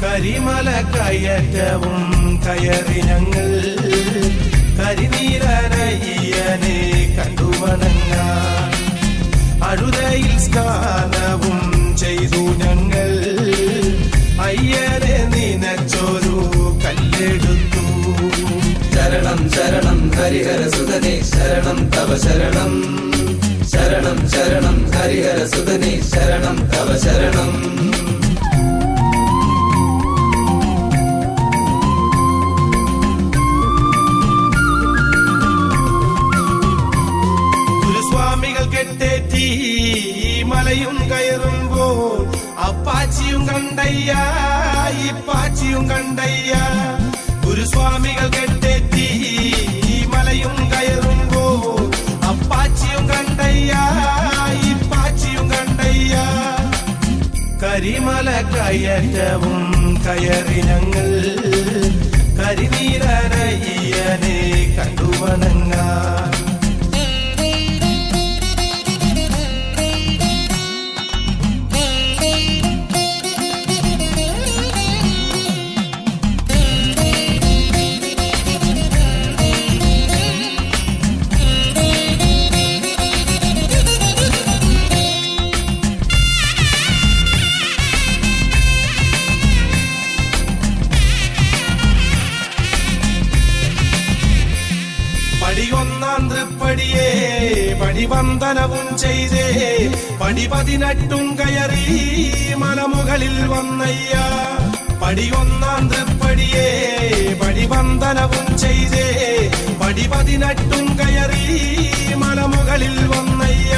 കരിമല കയറ്റവും കയറി ഞങ്ങൾ കരിനീരനയ്യനെ കണ്ടു വണങ്ങാൻ അഴുതയിൽ സ്നാനവും ചെയ്തു ഞങ്ങൾ അയ്യനെ നിനച്ചൊരു കല്ലെടുത്തു ശരണം ശരണം ഹരിഹര സുതനേ ശരണം തവ ശരണം ശരണം ശരണം ഹരിഹര സുതനേ ശരണം തവ ശരണം കയറ്റവും കയറി ഞങ്ങൾ കരിനീലനയ്യനെ കണ്ടുവണങ്ങാൻ. പടിയൊന്നാം തൃപ്പടിയേ പടിവന്ദനവും ചെയ്തേ പടി 18 കയറി മലമുകളിൽ വന്നയ്യ. പടിയൊന്നാം തൃപ്പടിയേ പടിവന്ദനവും ചെയ്തേ പടി 18 കയറി മലമുകളിൽ വന്നയ്യ.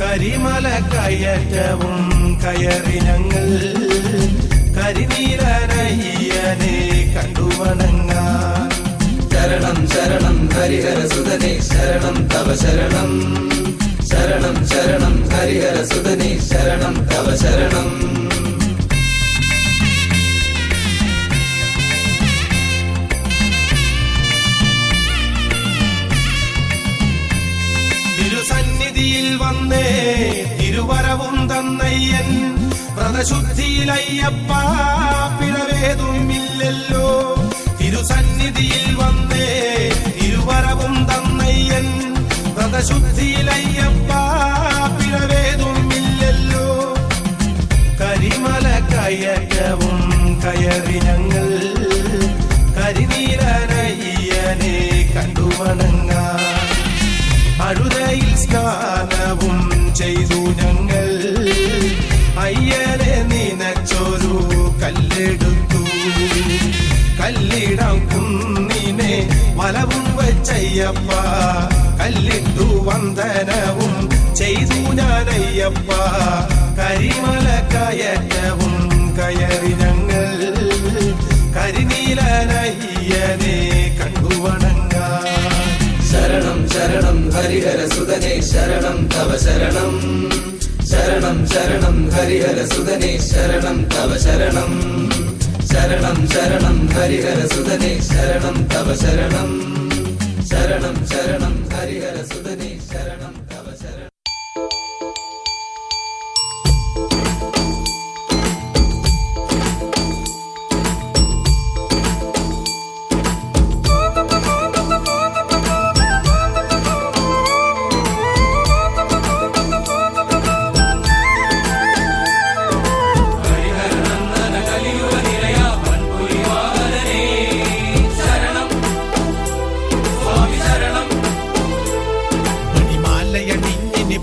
കരിമല കയറ്റവും കയറി ഞങ്ങൾ കരിനീലനയ്യനെ കണ്ടുവണങ്ങാൻ. ശരണം ശരണം ഹരിഹര സുതനേ ശരണം തവ ശരണം. ശരണം ശരണം ഹരിഹര സുതനേ ശരണം തവ ശരണം. തിരുസന്നിധിയിൽ വന്നേ തിരുവരവും തന്നയ്യൻ. വ്രതശുദ്ധിയിലയ്യപ്പ പിഴവേതുമില്ലല്ലോ. തിരുസന്നിധിയിൽ വന്നേ തിരുവരവും തന്നയ്യൻ. വ്രതശുദ്ധിയിലയ്യപ്പ പിഴവേതുമില്ലല്ലോ. കരിമല കയറ്റവും കയറി ഞങ്ങൾ കരിനീലനയ്യനെ കണ്ടുവണങ്ങാൻ. അഴുതയിൽ സ്നാനവും ചെയ്തു ഞങ്ങൾ അയ്യനെ നിനച്ചൊരു കല്ലെടുത്തു. കല്ലിടം കുന്നിനെ വലവും വെച്ചയ്യപ്പ കല്ലിട്ടു വന്ദനവും ചെയ്തു ഞാനയ്യപ്പ. കരിമല കയറ്റവും കയറി ഞങ്ങൾ കരിനീലനയ്യനെ കണ്ടുവണങ്ങാൻ. ശരണം ശരണം ഹരിഹര സുതനേ ശരണം തവ ശരണം. ശരണം ശരണം ഹരിഹര സുതനേ ശരണം തവ ശരണം. ശരണം ശരണം ഹരിഹര സുതനേ ശരണം തവ ശരണം. ശരണം ശരണം ഹരിഹര സുതനേ ശരണം തവ ശരണം.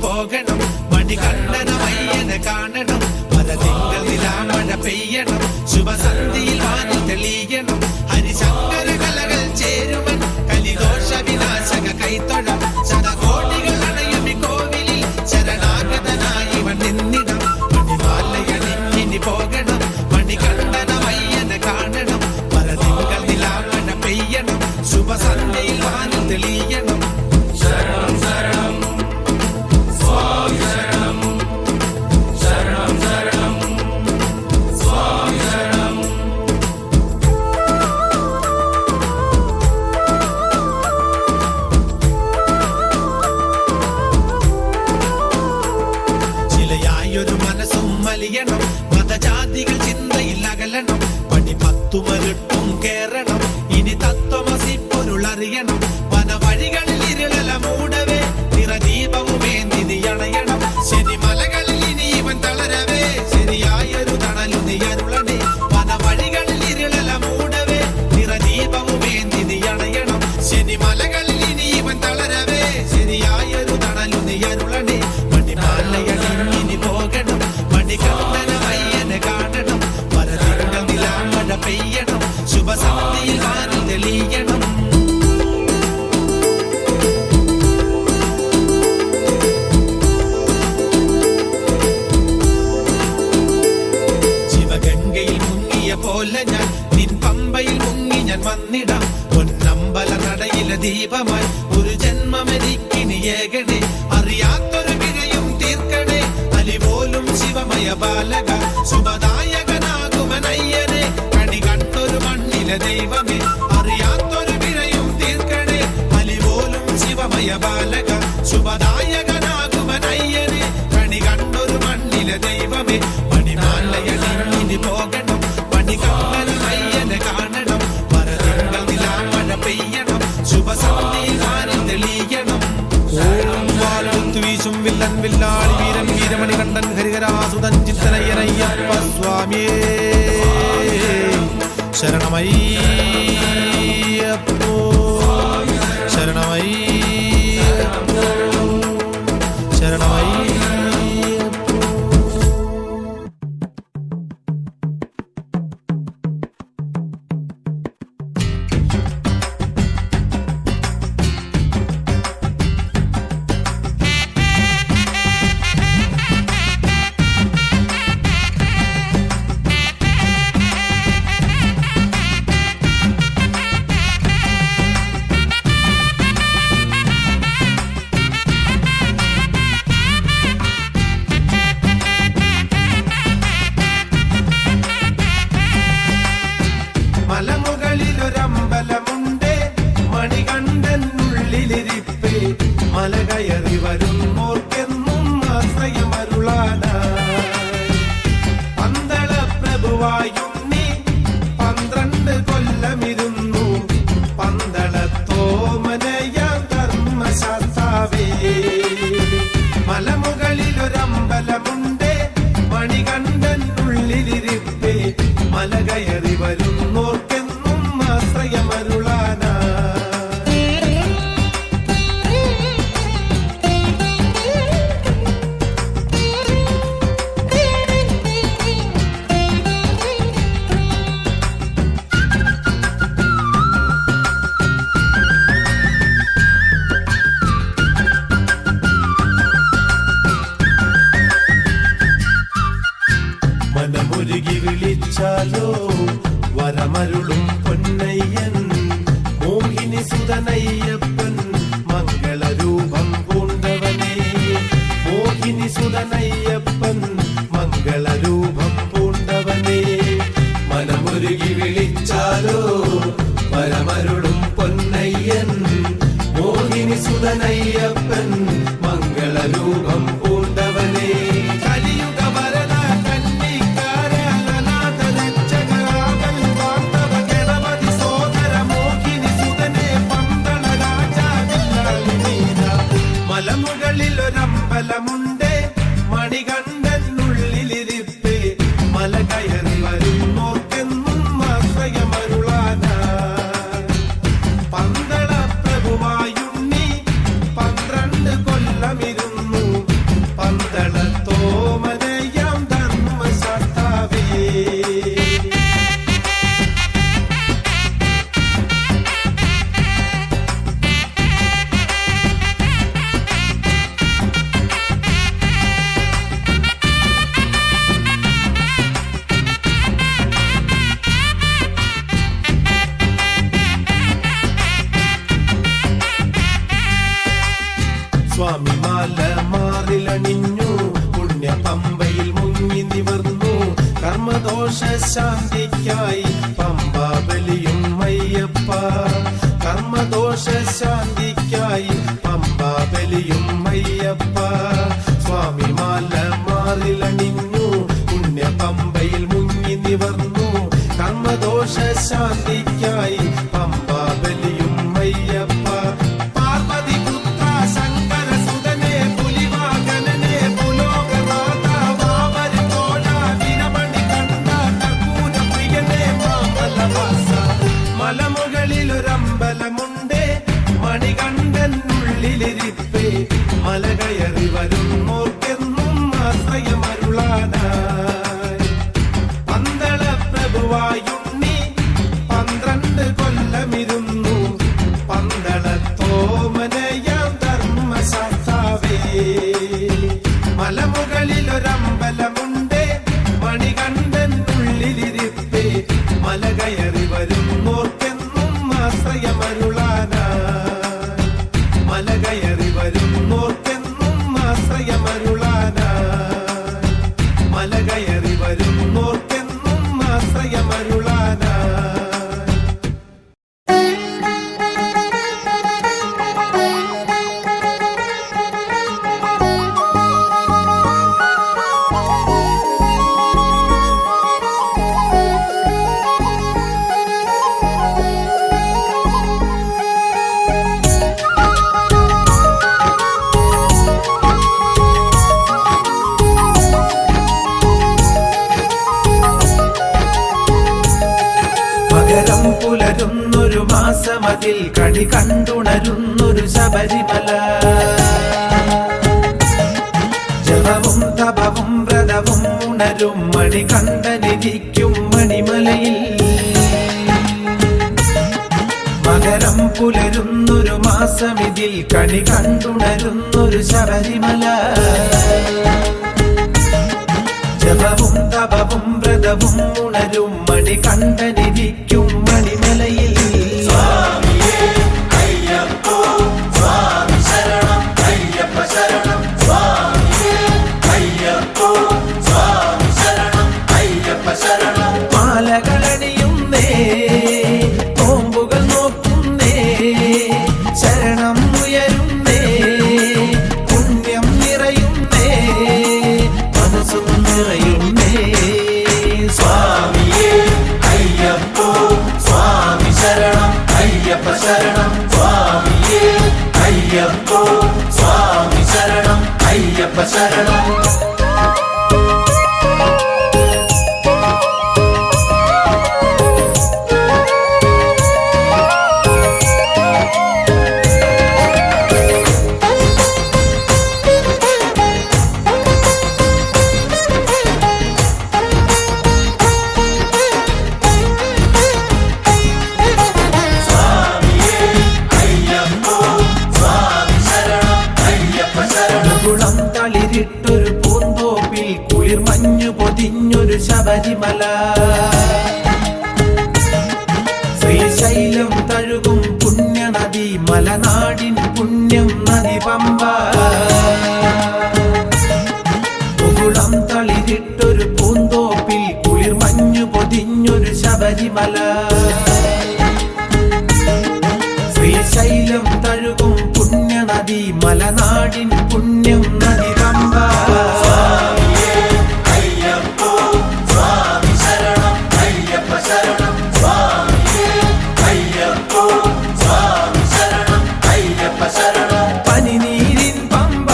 പോകണം മണികണ്ഠനമയ്യനെ കാണണം. മലതിങ്കൾ നിലാമഴ പെയ്യണം. ശുഭസന്ധിയിൽ വാനിൽ തെളിയണം. ഹരിശങ്കര കലകൾ ചേരുവൻ കലിദോഷ വിനാശക കൈത്തൊഴം. ശതകോടികൾ അണയും ഈ കോവിലിൽ ശരണാഗതനായി വൻ നിന്നിടം. മണിമാലയണിഞ്ഞിനി പോകണം മണികണ്ഠനമയ്യനെ കാണണം. മലതിങ്കൾ നിലാമഴ പെയ്യണം. ശുഭസന്ധിയിൽ വാനിൽ തെളിയണം. ശരണം ശരണം ണം. മതജാതികൾ ചിന്തയിൽ അകലണം. പടി 10 മരുട്ടും കേറണം. ഇനി തത്വമസി പൊരുളറിയണം. പല വഴികളിൽ ഇരുളല മൂടവേ നിറദീപവുമേന്തി നീ അണയണം. ശനിമലകളിൽ ഇനി ഇവൻ തളരവേ ശരിയായൊരു തണലു നീ അരുളണേ. പല വഴികളിൽ ഇരുളല മൂടവേ നിറദീപവുമേന്തി നീ അണയണം. ശനിമലകളിൽ ഇനി ഇവൻ തളരവേ ശരിയായൊരു തണലു നീ അരുളണേ. മണിമാലയണിഞ്ഞിനി പോകണം മണികണ്ഠനമയ്യനെ കാണണം. മലതിങ്കൾ നിലാമഴ പെയ്യണം. ശുഭസന്ധിയിൽ വാനിൽ തെളിയണം. ശിവഗംഗയിൽ മുങ്ങിയ പോലെ ഞാൻ നിൻ പമ്പയിൽ മുങ്ങി ഞാൻ വന്നിടാം. പൊന്നമ്പല നടയിലെ ദീപമായി ഒരു ജന്മമെനിക്കിനി ഏകണേ. അറിയാത്തൊരു വിനയും തീർക്കണേ. അലിപോലും ശിവമയ ബാലക ശുഭദായകനാകുമനയ്യനെ കണി കണ്ടൊരു മണ്ണിലെ ദൈവമേ അറിയാത്തൊരു വിഴയും തീർക്കണേ അലിപോലും ശിവമയ ബാലക ശുഭദായകനാകുമനയ്യനെ കണി കണ്ടൊരു മണ്ണിലെ ദൈവമേ മണിമാലയണിഞ്ഞിനി പോകണം മണികണ്ഠനയ്യനെ കാണണം മരതിങ്കൾ നിലാമഴ പെയ്യണം ശുഭസന്ധിയിൽ തെളിയണം വീശും വില്ലൻ വില്ലാളി വീരൻ വീരമണി കണ്ഠൻ ഹരിഹരാസുതൻ ചിത്തനയ്യനയ്യപ്പ സ്വാമിയേ ശരണമയ്യപ്പോ ശരണമയ്യപ്പോ ശരണമയ്യപ്പോ. മലമുകളിലൊരമ്പലമുണ്ട് മണികണ്ഠനുള്ളിലിരിപ്പ് മല കയറി വരുന്നോർക്കെന്നും ആശ്രയമരുളാനായി പന്തള പ്രഭുവായുണ്ണി 12 കൊല്ലമിരുന്നു പന്തളത്തോമനയാം ധർമ്മശാസ്താവേ മലമുകളിലൊരമ്പലമുണ്ട് മണികണ്ഠനുള്ളിലിരിപ്പ് മല കയറി വരുന്നോർക്കെന്നും ആശ്രയമരുളാനായി മനമുരുകി വിളിച്ചാലോ വരമരുളും പൊന്നയ്യൻ മോഹിനി സുതനയ്യപ്പൻ മംഗളരൂപം പൂണ്ടവനേ മോഹിനി സുതനയ്യപ്പൻ മംഗളരൂപം പൂണ്ടവനേ മനമുരുകി വിളിച്ചാലോ വരമരുളും പൊന്നയ്യൻ മോഹിനി സുതനയ്യപ്പൻ മംഗളരൂപം പൂണ്ടവനേ കലിയുഗ വരദ കന്നിക്കാരനാഥ രക്ഷകരാകൽ വാർത്തവ ഗണപതി സോദര മോഹിനി സുതനെ പന്തള രാജാവില്ലാളിനീന മലമുകളിലൊരമ്പലമുണ്ട് മണികണ്ഠനുള്ളിലിരിപ്പ് മല കയറി വരുന്നോർക്കെന്നും ആശ്രയമരുളാനായി പന്തള പ്രഭുവായുണ്ണി 12 കൊല്ലമിരുന്നു പന്തളത്തോമനയാം ധർമ്മശാസ്താവേ സ്വാമിമാല മാറിലണിഞ്ഞു പുണ്യ പമ്പയിൽ മുങ്ങി നിവർന്നു കർമ്മദോഷ ശാന്തിക്കായി പമ്പാ ബലിയും അയ്യപ്പ കർമ്മദോഷ ശാന്തിക്കായി പമ്പാ ബലിയും അയ്യപ്പ സ്വാമിമാല മാറിലണിഞ്ഞു പുണ്യ പമ്പയിൽ മുങ്ങി നിവർന്നു കർമ്മദോഷ ശാന്തിക്കായി പമ്പാ ബലിയും അയ്യപ്പ പാർവതി പുത്ര ശങ്കര സുതനെ പുലിവാകനനെ പുലോകനാഥ വാവരി തോഴ വിനമണി കണ്ട കർപ്പൂര പ്രിയനെ മാമലവാസ മലമുകളിലൊരമ്പലമുണ്ട് മണികണ്ഠനുള്ളിലിരിപ്പ് മല കയറി വരുന്നോർക്കെന്നും ആശ്രയമരുളാനായി പന്തള പ്രഭുവായുണ്ണി 12 കൊല്ലമിരുന്നു പന്തളത്തോമനയാം ധർമ്മശാസ്താവേ മലമുകളിലൊരമ്പലമുണ്ട് മണികണ്ഠനുള്ളിലിരിപ്പ് മല കയറി വരുന്നോർക്കെന്നും ആശ്രയമരുളാനായി മല കയറി വരുന്നോർക്കെന്നും ആശ്രയമരുളാനായി മല പുലരുന്നൊരു മാസമതിൽ കണി കണ്ടുണരുന്നൊരു ശബരിമല ജപവും തപവും വ്രതവും ഉണരും മണികണ്ഠനിരിക്കും മണിമലയിൽ മകരം പുലരുന്നൊരു മാസമിതിൽ കണി കണ്ടുണരുന്നൊരു ശബരിമല ജപവും തപവും വ്രതവും ഉണരും മണികണ്ഠനിരിക്കും മണിമലയിൽ മാലകളണിയുന്നേ നോമ്പുകൾ നോക്കുന്നേ ശരണം ഉയരുന്നേ പുണ്യം നിറയുന്നേ മനസ്സും നിറയുന്നേ സ്വാമിയേ അയ്യപ്പോ സ്വാമി ശരണം അയ്യപ്പ ശരണം സ്വാമിയേ അയ്യപ്പോ സ്വാമി ശരണം അയ്യപ്പ ശരണം കുളം തളിരിട്ടൊരു പൂന്തോപ്പിൽ കുളിർ മഞ്ഞു പൊതിഞ്ഞൊരു ശബരിമല ശ്രീശൈലം തഴുകും പുണ്യനദി മലനാടിൻ പുണ്യം നദി പമ്പ കുളം തളിരിട്ടൊരു പൂന്തോപ്പിൽ കുളിർ മഞ്ഞു പൊതിഞ്ഞൊരു ശബരിമല ശ്രീശൈലം തഴുകും പുണ്യനദി മലനാടിൻ പുണ്യം നദി പമ്പ അയ്യപ്പോ സ്വാമി ശരണം അയ്യപ്പ ശരണം സ്വാമിയേ അയ്യപ്പോ സ്വാമി ശരണം അയ്യപ്പ ശരണം പനിനീരിൻ പമ്പ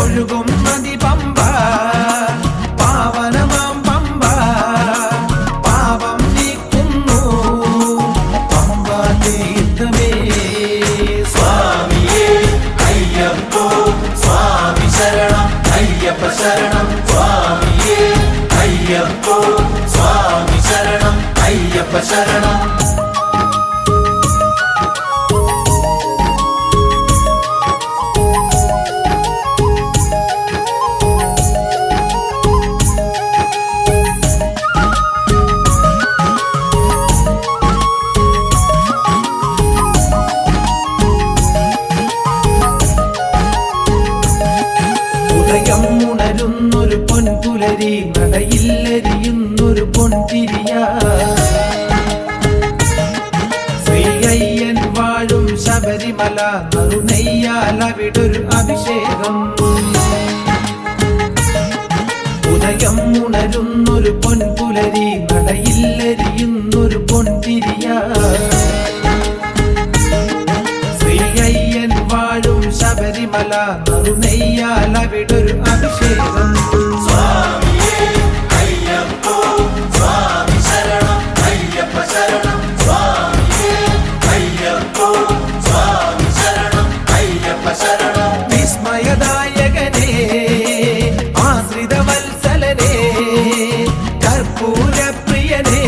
ഒഴുകും നദി പമ്പ പാവനമാം പമ്പ പാപം നീക്കുന്നു പമ്പ തീർത്ഥമേ സ്വാമിയേ അയ്യപ്പോ സ്വാമി ശരണം അയ്യപ്പ ശരണം സ്വാമിയേ അയ്യപ്പോ സ്വാമി ശരണം അയ്യപ്പ ശരണം ഉദയം ഉണരുന്നൊരു പൊൻപുലരി നടയില്ലെരിയുന്നൊരു പൊൻതിരിയ ശ്രീ അയ്യൻ വാഴും ശബരിമല നറുനെയ്യാൽ അവിടൊരു അഭിഷേകം ഉദയം ഉണരുന്നൊരു പൊൻപുലരി നടയില്ലെരിയുന്നൊരു പൊൻതിരിയ ശ്രീ അയ്യൻ വാഴും ശബരിമല നറുനെയ്യാൽ അവിടൊരു അഭിഷേകം സ്വാമിയേ അയ്യപ്പോ സ്വാമി ശരണം അയ്യപ്പ ശരണം സ്വാമിയേ അയ്യപ്പോ സ്വാമി ശരണം അയ്യപ്പ ശരണം വിസ്മയദായകനേ ആശ്രിതവത്സലനേ കർപ്പൂരപ്രിയനേ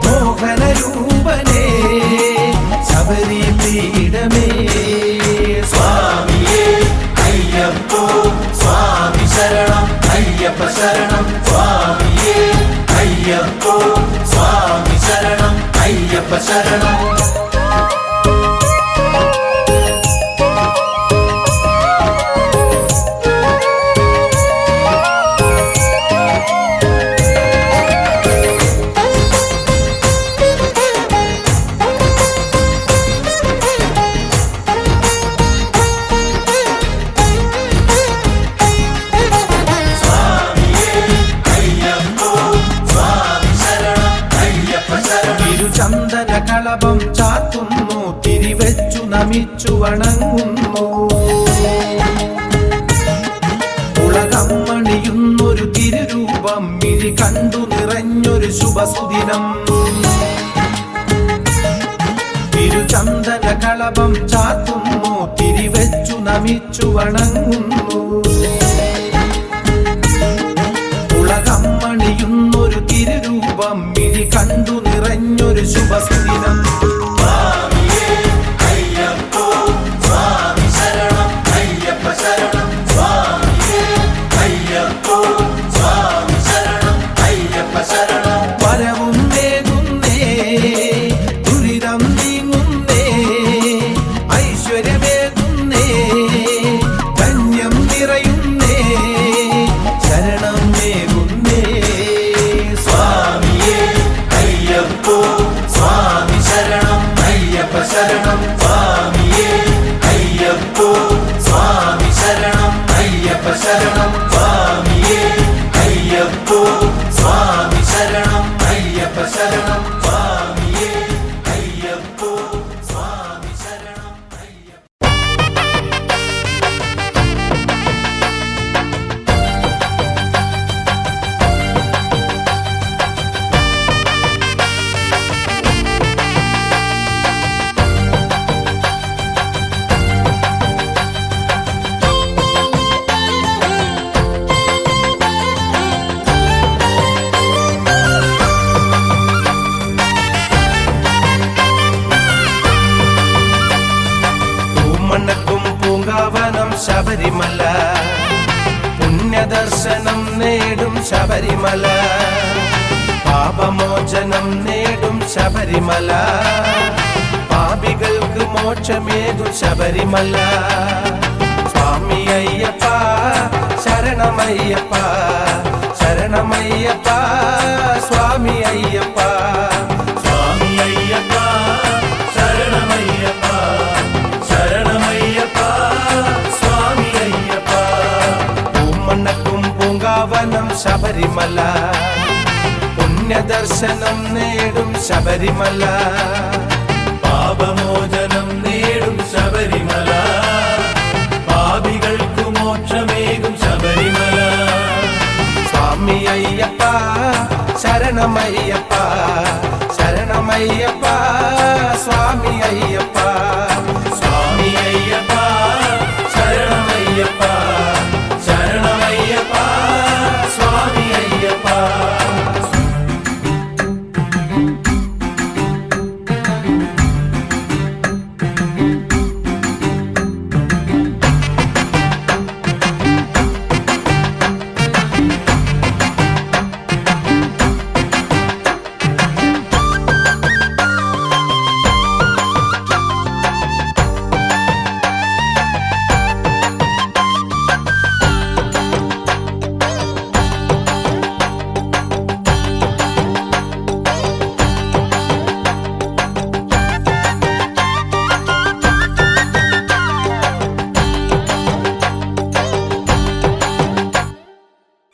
മോഹനരൂപനേ ശബരി പീഠമേ സ്വാമിയേ അയ്യപ്പോ സ്വാമി ശരണം അയ്യപ്പ ശരണം സ്വാമിയേ അയ്യപ്പോ സ്വാമി ശരണം അയ്യപ്പ ശരണം ചന്ദന കളഭം ചാത്തുന്നു തിരിവെച്ചു നമിച്ചു വണങ്ങുന്നു ഉലകമ്മണിയുന്നൊരു തിരുരൂപം മിഴി കണ്ടു നിറഞ്ഞൊരു ശുഭസുദിനം ജപം ചാത്തുന്നു, തിരിവെച്ചു നമിച്ചു വണങ്ങുന്നു. ഉളകമ്മണിയുന്നൊരു തിരുരൂപം മിഴി കണ്ടു നിറഞ്ഞൊരു ശുഭസ്ഥിരം. വരവും നേകുന്നേ, ദുരിതം നീങ്ങുന്നേ, ഐശ്വര്യമേകുന്നേ, ധന്യം നിറയുന്നേ, ശരണം നേകുന്നേ. സ്വാമിയേ അയ്യപ്പോ സ്വാമി ശരണം അയ്യപ്പ ശരണം. സ്വാമിയേ അയ്യപ്പോ സ്വാമി ശരണം അയ്യപ്പ ശരണം. സ്വാമിയേ അയ്യപ്പോ സ്വാമി ശരണം അയ്യപ്പ ശരണം. സ്വാമിയേ അയ്യപ്പോ സ്വാമി ശരണം അയ്യപ്പ. പൂമണ്ണക്കും പൂങ്കാവനം ശബരിമല, പുണ്യദർശനം നേടും ശബരിമല, പാപമോചനം നേടും ശബരിമല, പാപികൾക്ക് മോക്ഷമേകും ശബരിമല. സ്വാമി അയ്യപ്പ ശരണമയ്യപ്പ, ശരണമയ്യപ്പ സ്വാമി അയ്യപ്പ. സ്വാമി അയ്യപ്പ ശരണമയ്യപ്പ, ശരണമയ്യപ്പ സ്വാമി അയ്യപ്പ. പൂമണ്ണക്കും പൂങ്കാവനം ശബരിമല, പുണ്യദർശനം നേടും ശബരിമല, പാപമോചനം നേടും ശബരിമല, പാപികൾക്ക് മോക്ഷമേകും ശബരിമല. സ്വാമി അയ്യപ്പ ശരണമയ്യപ്പ, ശരണമയ്യപ്പ സ്വാമി അയ്യപ്പ. സ്വാമി അയ്യപ്പ ശരണമയ്യപ്പ, ശരണമയ്യപ്പ സ്വാമി അയ്യപ്പ.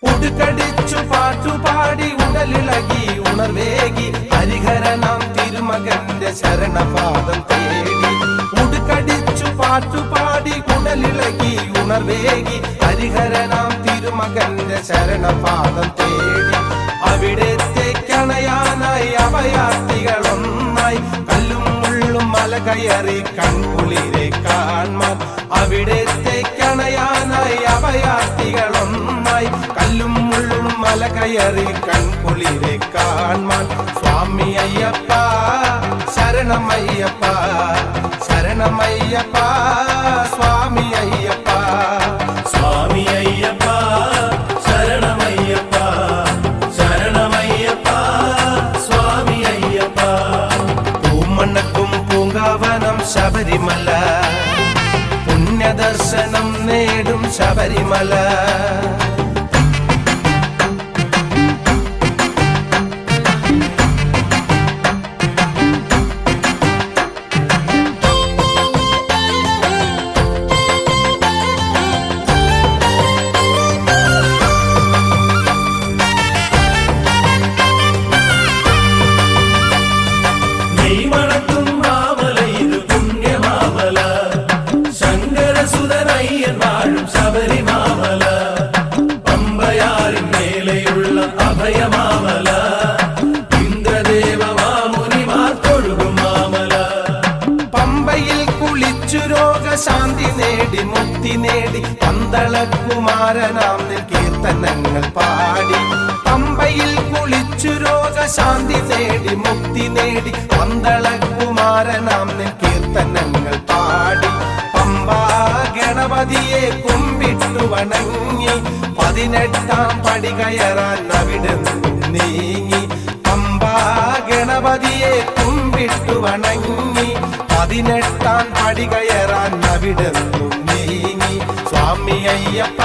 ഉടുക്കടിച്ചു പാട്ടുപാടി ഉടലിളകി ഉണർവേകി ഹരിഹരനാം തിരുമകന്റെ ശരണപാദം തേടി. ഉടുക്കടിച്ചു പാട്ടുപാടി ഉടലിളകി ഉണർവേകി ഹരിഹരനാം തിരുമകന്റെ ശരണപാദം തേടി. അവിടത്തേക്കണയാനായി അഭയാർത്ഥികളൊന്നായി കല്ലും മുള്ളും മല കയറി കൺകുളിരെ കാൺമാൻ. അവിടത്തേക്കണയാനായി അഭയാർത്ഥികളൊന്നായി കല്ലും മുള്ളും മല കയറി കൺകുളിരെ കാൺമാൻ. സ്വാമി അയ്യപ്പ ശരണമയ്യപ്പ, ശരണമയ്യപ്പ സ്വാമി അയ്യപ്പ. സ്വാമി അയ്യപ്പ ശരണമയ്യപ്പ, ശരണമയ്യപ്പ സ്വാമി അയ്യപ്പ. പൂമണ്ണക്കും പൂങ്കാവനം ശബരിമല, പുണ്യദർശനം നേടും ശബരിമല. ശബരിമാമല പന്തളകുമാരനാം നിൻ കീർത്തനങ്ങൾ പാടി പമ്പയിൽ കുളിച്ചു രോഗശാന്തി നേടി മുക്തി നേടി പന്തളകുമാരനാം നിൻ കീർത്തനങ്ങൾ പാടി പമ്പാ ഗണപതിയെ കുമ്പിട്ടു വണങ്ങി 18-ാം പടി കയറാൻ അവിടെ നീങ്ങി പമ്പാ ഗണപതിയെ കുമ്പിട്ടു വണങ്ങി 18-ാം പടി കയറാൻ അവിടെ നീങ്ങി സ്വാമി അയ്യപ്പ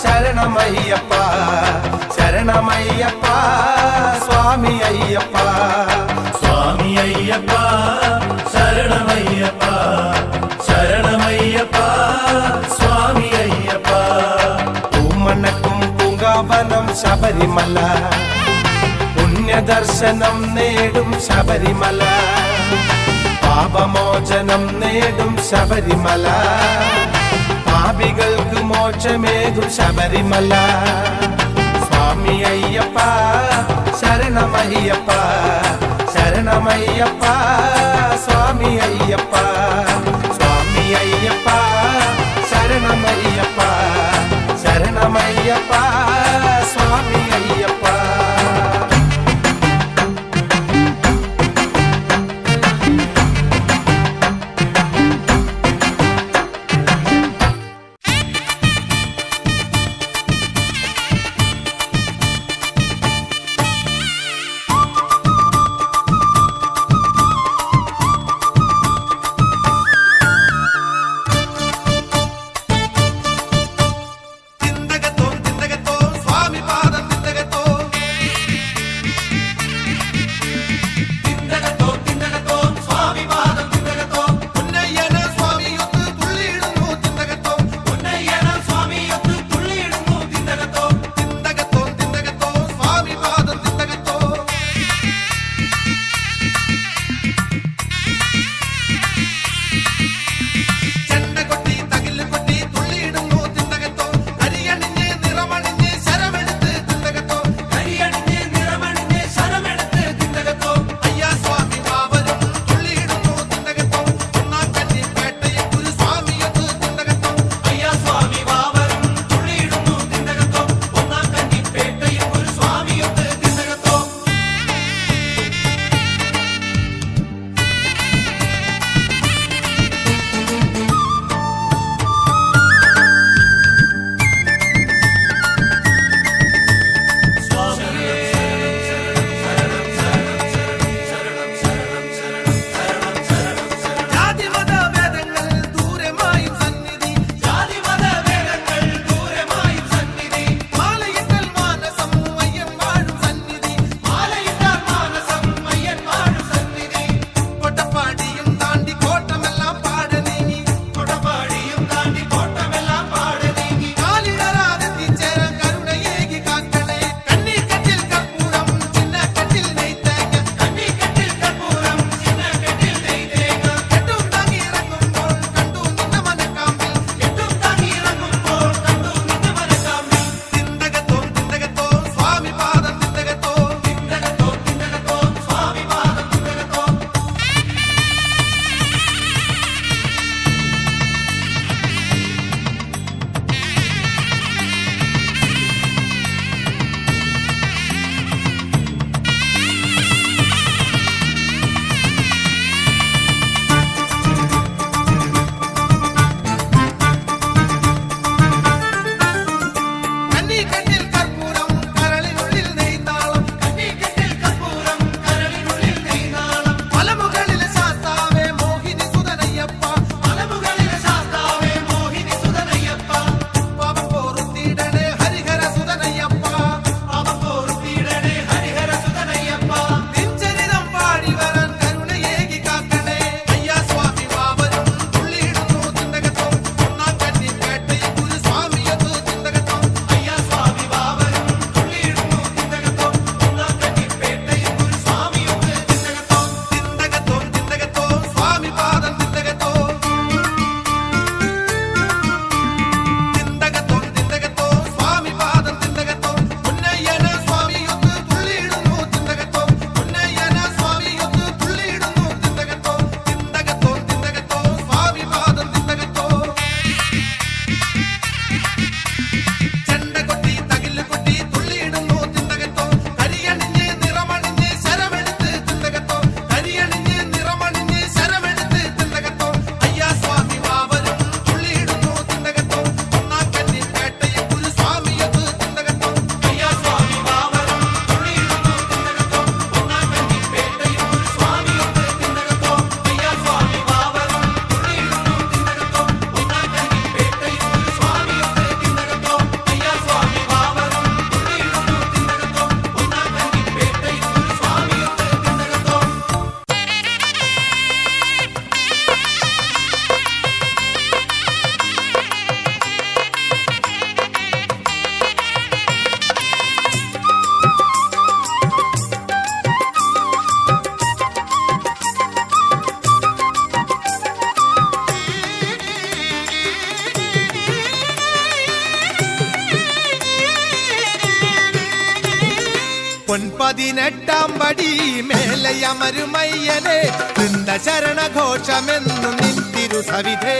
ശരണമയ്യപ്പ ശരണമയ്യപ്പ സ്വാമി അയ്യപ്പ സ്വാമി അയ്യപ്പ ശരണമയ്യപ്പ ശരണമയ്യപ്പ സ്വാമി അയ്യപ്പ പൂമണക്കും പൂങ്കാവനം ശബരിമല പുണ്യദർശനം നേടും ശബരിമല പാപമോചനം നേടും ശബരിമല പാപികൾക്ക് മോക്ഷമേകും ശബരിമല സ്വാമി അയ്യപ്പ ശരണമയ്യപ്പ ശരണമയ്യപ്പ സ്വാമി അയ്യപ്പ സ്വാമി അയ്യപ്പ ശരണമയ്യപ്പ ശരണമയ്യപ്പ സ്വാമി അയ്യപ്പ പൊൻപതിനെട്ടാം പടി മേലയമരുമയ്യനെ വൃന്ദശരണഘോഷമെന്നു നിന്തിരു സവിധേ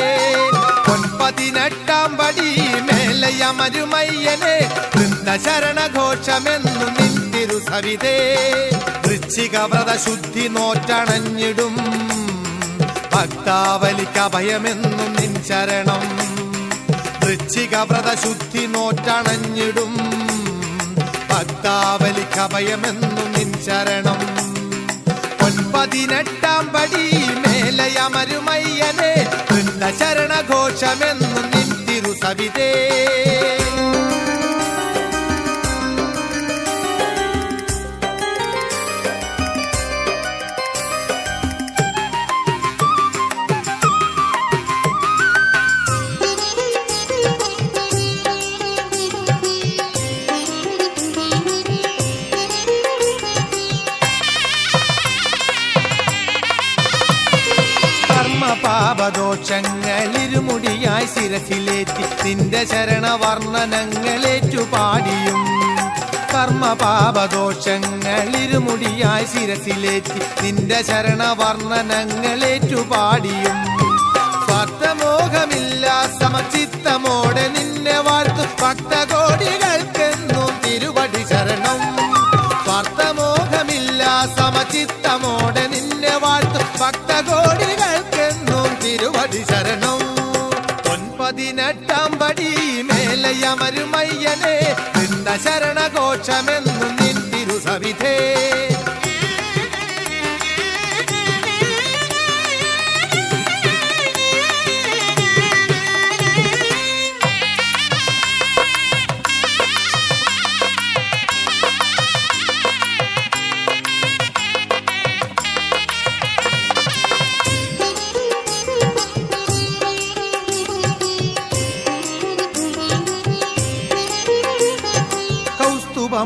പൊൻപതിനെട്ടാം പടി മേലയമരുമയ്യനെ വൃന്ദശരണഘോഷമെന്നു നിന്തിരു സവിധേ വൃശ്ചിക വ്രത ശുദ്ധി നോറ്റണഞ്ഞിടും ഭക്താവലിക്കഭയമെന്നും നിൻ ശരണം വൃശ്ചിക വ്രത ശുദ്ധി നോറ്റണഞ്ഞിടും ഭക്താവലിക്കഭയമെന്നും നിൻ ശരണം പൊൻപതിനെട്ടാം പടി മേലയമരുമയ്യനെ വൃന്ദശരണഘോഷമെന്നും നിൻ തിരു സവിധേ പാപദോഷങ്ങളിരുമുടിയായി ശിരസിലേറ്റി നിന്റെ ശരണവർണ്ണനങ്ങളേറ്റു പാടിയും കർമ്മപാപദോഷങ്ങളിരുമുടിയായി ശിരസിലേറ്റി നിന്റെ ശരണവർണ്ണനങ്ങളേറ്റു പാടിയും സ്വാർത്ഥമോഹമില്ല സമചിത്തമോടെ നിന്നെ വാഴ്ത്തും ഭക്തകോടികൾക്കെന്നും തിരുവടി ശരണം സ്വാർത്ഥമോഹമില്ല സമചിത്തമോടെ നിന്നെ വാഴ്ത്തും ഭക്തകോടികൾക്കെന്നും തിരുവടി ശരണം പൊൻപതിനെട്ടാം പടി മേലയമരുമയ്യനെ വൃന്ദശരണഘോഷമെന്നും നിൻ തിരു സവിധേ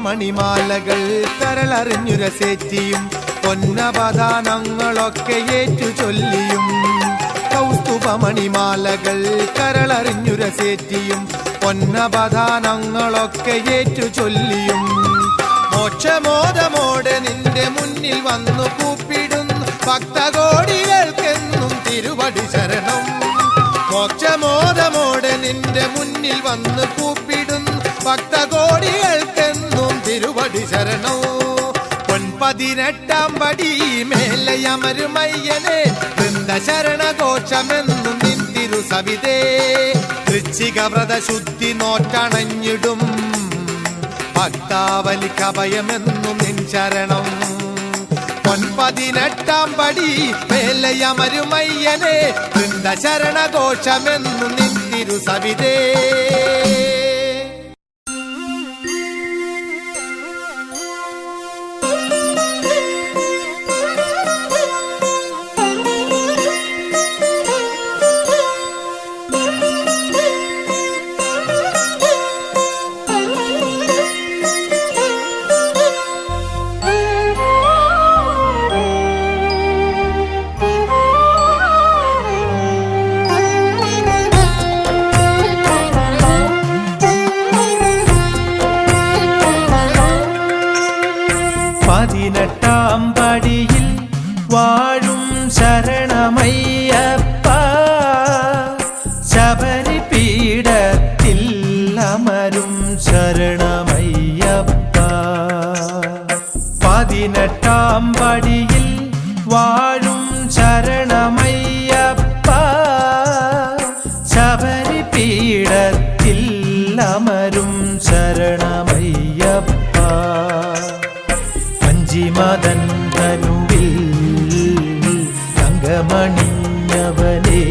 മണിമാലകൾ കരളറിഞ്ഞുരസേറ്റിയും പൊന്നപദാനങ്ങളൊക്കെ ഏറ്റു ചൊല്ലിയും കൗസ്തുഭമണിമാലകൾ കരളറിഞ്ഞുരസേറ്റിയും പൊന്നപദാനങ്ങളൊക്കെ ഏറ്റു ചൊല്ലിയും മോക്ഷമോദമോടെ നിന്റെ മുന്നിൽ വന്നു കൂപ്പിടുന്നു ഭക്തകോടികൾക്കെന്നും തിരുവടി ശരണം മോക്ഷമോദമോടെ നിന്റെ മുന്നിൽ വന്നു കൂപ്പിടുന്നു ഭക്തകോടികൾക്കെന്നും തിരുവടി ശരണോ പൊൻപതിനെട്ടാം പടി മേലയമരുമയ്യനെ വൃന്ദശരണഘോഷമെന്നും നിൻ തിരു സവിധേ വൃശ്ചിക വ്രത ശുദ്ധി നോറ്റണഞ്ഞിടും ഭക്താവലിക്കഭയമെന്നും നിൻ ശരണം പൊൻപതിനെട്ടാം പടി മേലയമരുമയ്യനെ വൃന്ദശരണഘോഷമെന്നും നിൻ തിരു സവിധേ പതിനെട്ടാം പടിയിൽ വാഴും ശരണമയ്യപ്പ ശബരി പീഠത്തിൽ അമരും ശരണമയ്യപ്പ പതിനെട്ടാം പടിയിൽ വാഴും ശരണമയ്യപ്പ ശബരി പീഠത്തിൽ അമരും ശരണമയ്യപ്പ മദൻ തനുവിൽ തങ്കമണിഞ്ഞവനേ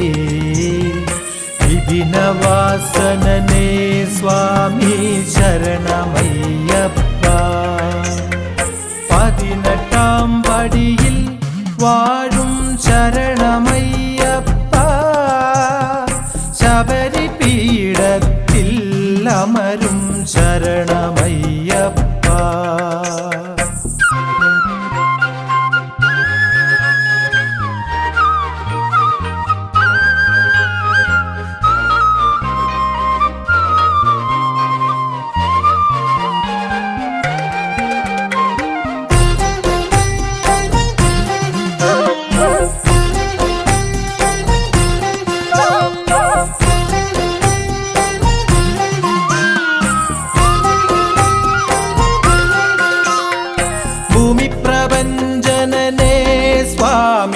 വിപിനവാസനനേ സ്വാമി ശരണമയ്യപ്പ പതിനെട്ടാം പടിയിൽ വാഴും ശരണമയ്യപ്പ ശബരി പീഠത്തിൽ അമരും ശരണമയ്യപ്പ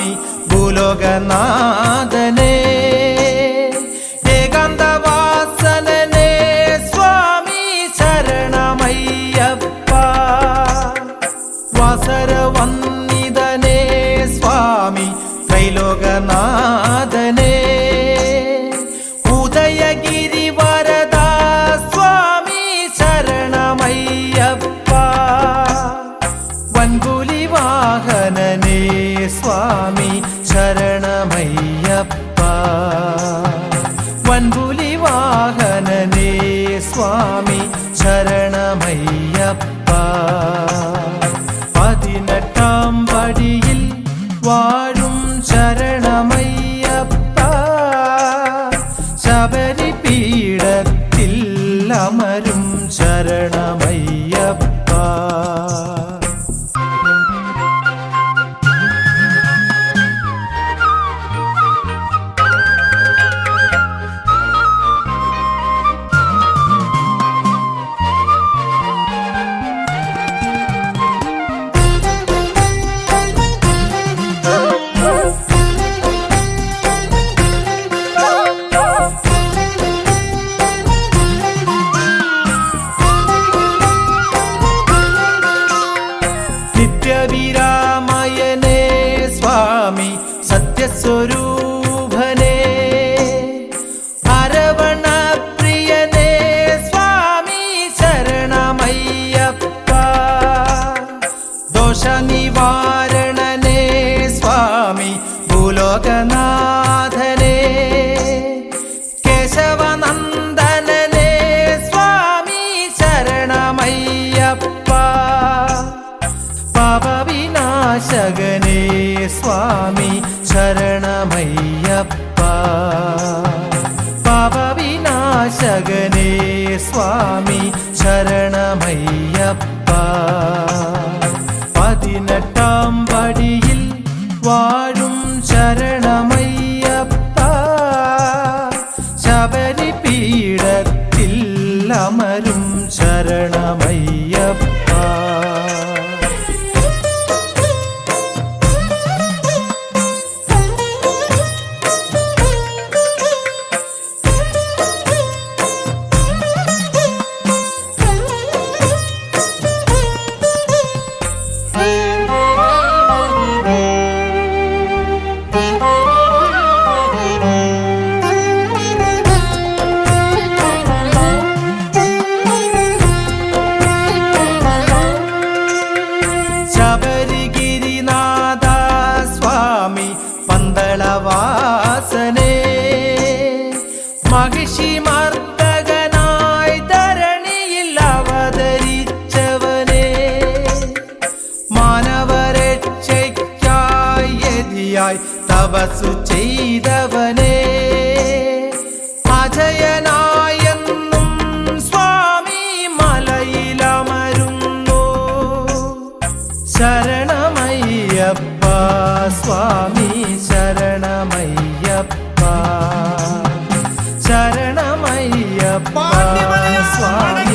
സ്വാമി ഭൂലോകനാഥനേ ഏകാന്തവാസനനേ സ്വാമി ശരണമയ്യപ്പ വാസരവന്നിതനേ സ്വാമി ത്രൈലോകനാഥനേ ഉദയഗിരി വരദാ സ്വാമി ശരണമയ്യപ്പ വൻപുലി വാഹനനേ സ്വാമി ശരണമയ്യപ്പ വൻപുലി വാഹനനേ സ്വാമി ശരണമയ്യപ്പ 18 പടിയിൽ വാഴും ശരണമയ്യപ്പ ശബരി പീഠത്തിൽ അമരും ശരണമയ്യപ്പ നിത്യവിരാമയനേ സ്വാമി സത്യസ്വരൂപനേ അരവണപ്രിയനേ സ്വാമി ശരണമയ്യപ്പ ദോഷനിവാരണനേ സ്വാമി ഭൂലോകനാഥനേ കേശവനന്ദനനേ സ്വാമി ശരണമയ്യപ്പ പാപവിനാശകനേ സ്വാമി ശരണമയ്യപ്പ പാപവിനാശകനേ സ്വാമി ശരണമയ്യപ്പ 18 പടിയിൽ വാഴും ശരണമയ്യപ്പ ശബരി പീഠത്തിൽ അമരും ശരണമയ്യപ്പ ശബരിഗിരിനാഥ സ്വാമി പന്തളവാസനേ മഹിഷിമർദ്ദകനായി ധരണിയിൽ അവതരിച്ചവനേ മാനവരക്ഷയ്ക്കായി യതിയായി തപസ്സു ചെയ്തവനേ അജയനായെന്നും സ്വാമി മലയിലമരുന്നു ശരണമയ്യപ്പ സ്വാമി ശരണമയ്യപ്പ ശരണമയ്യപ്പ സ്വാമി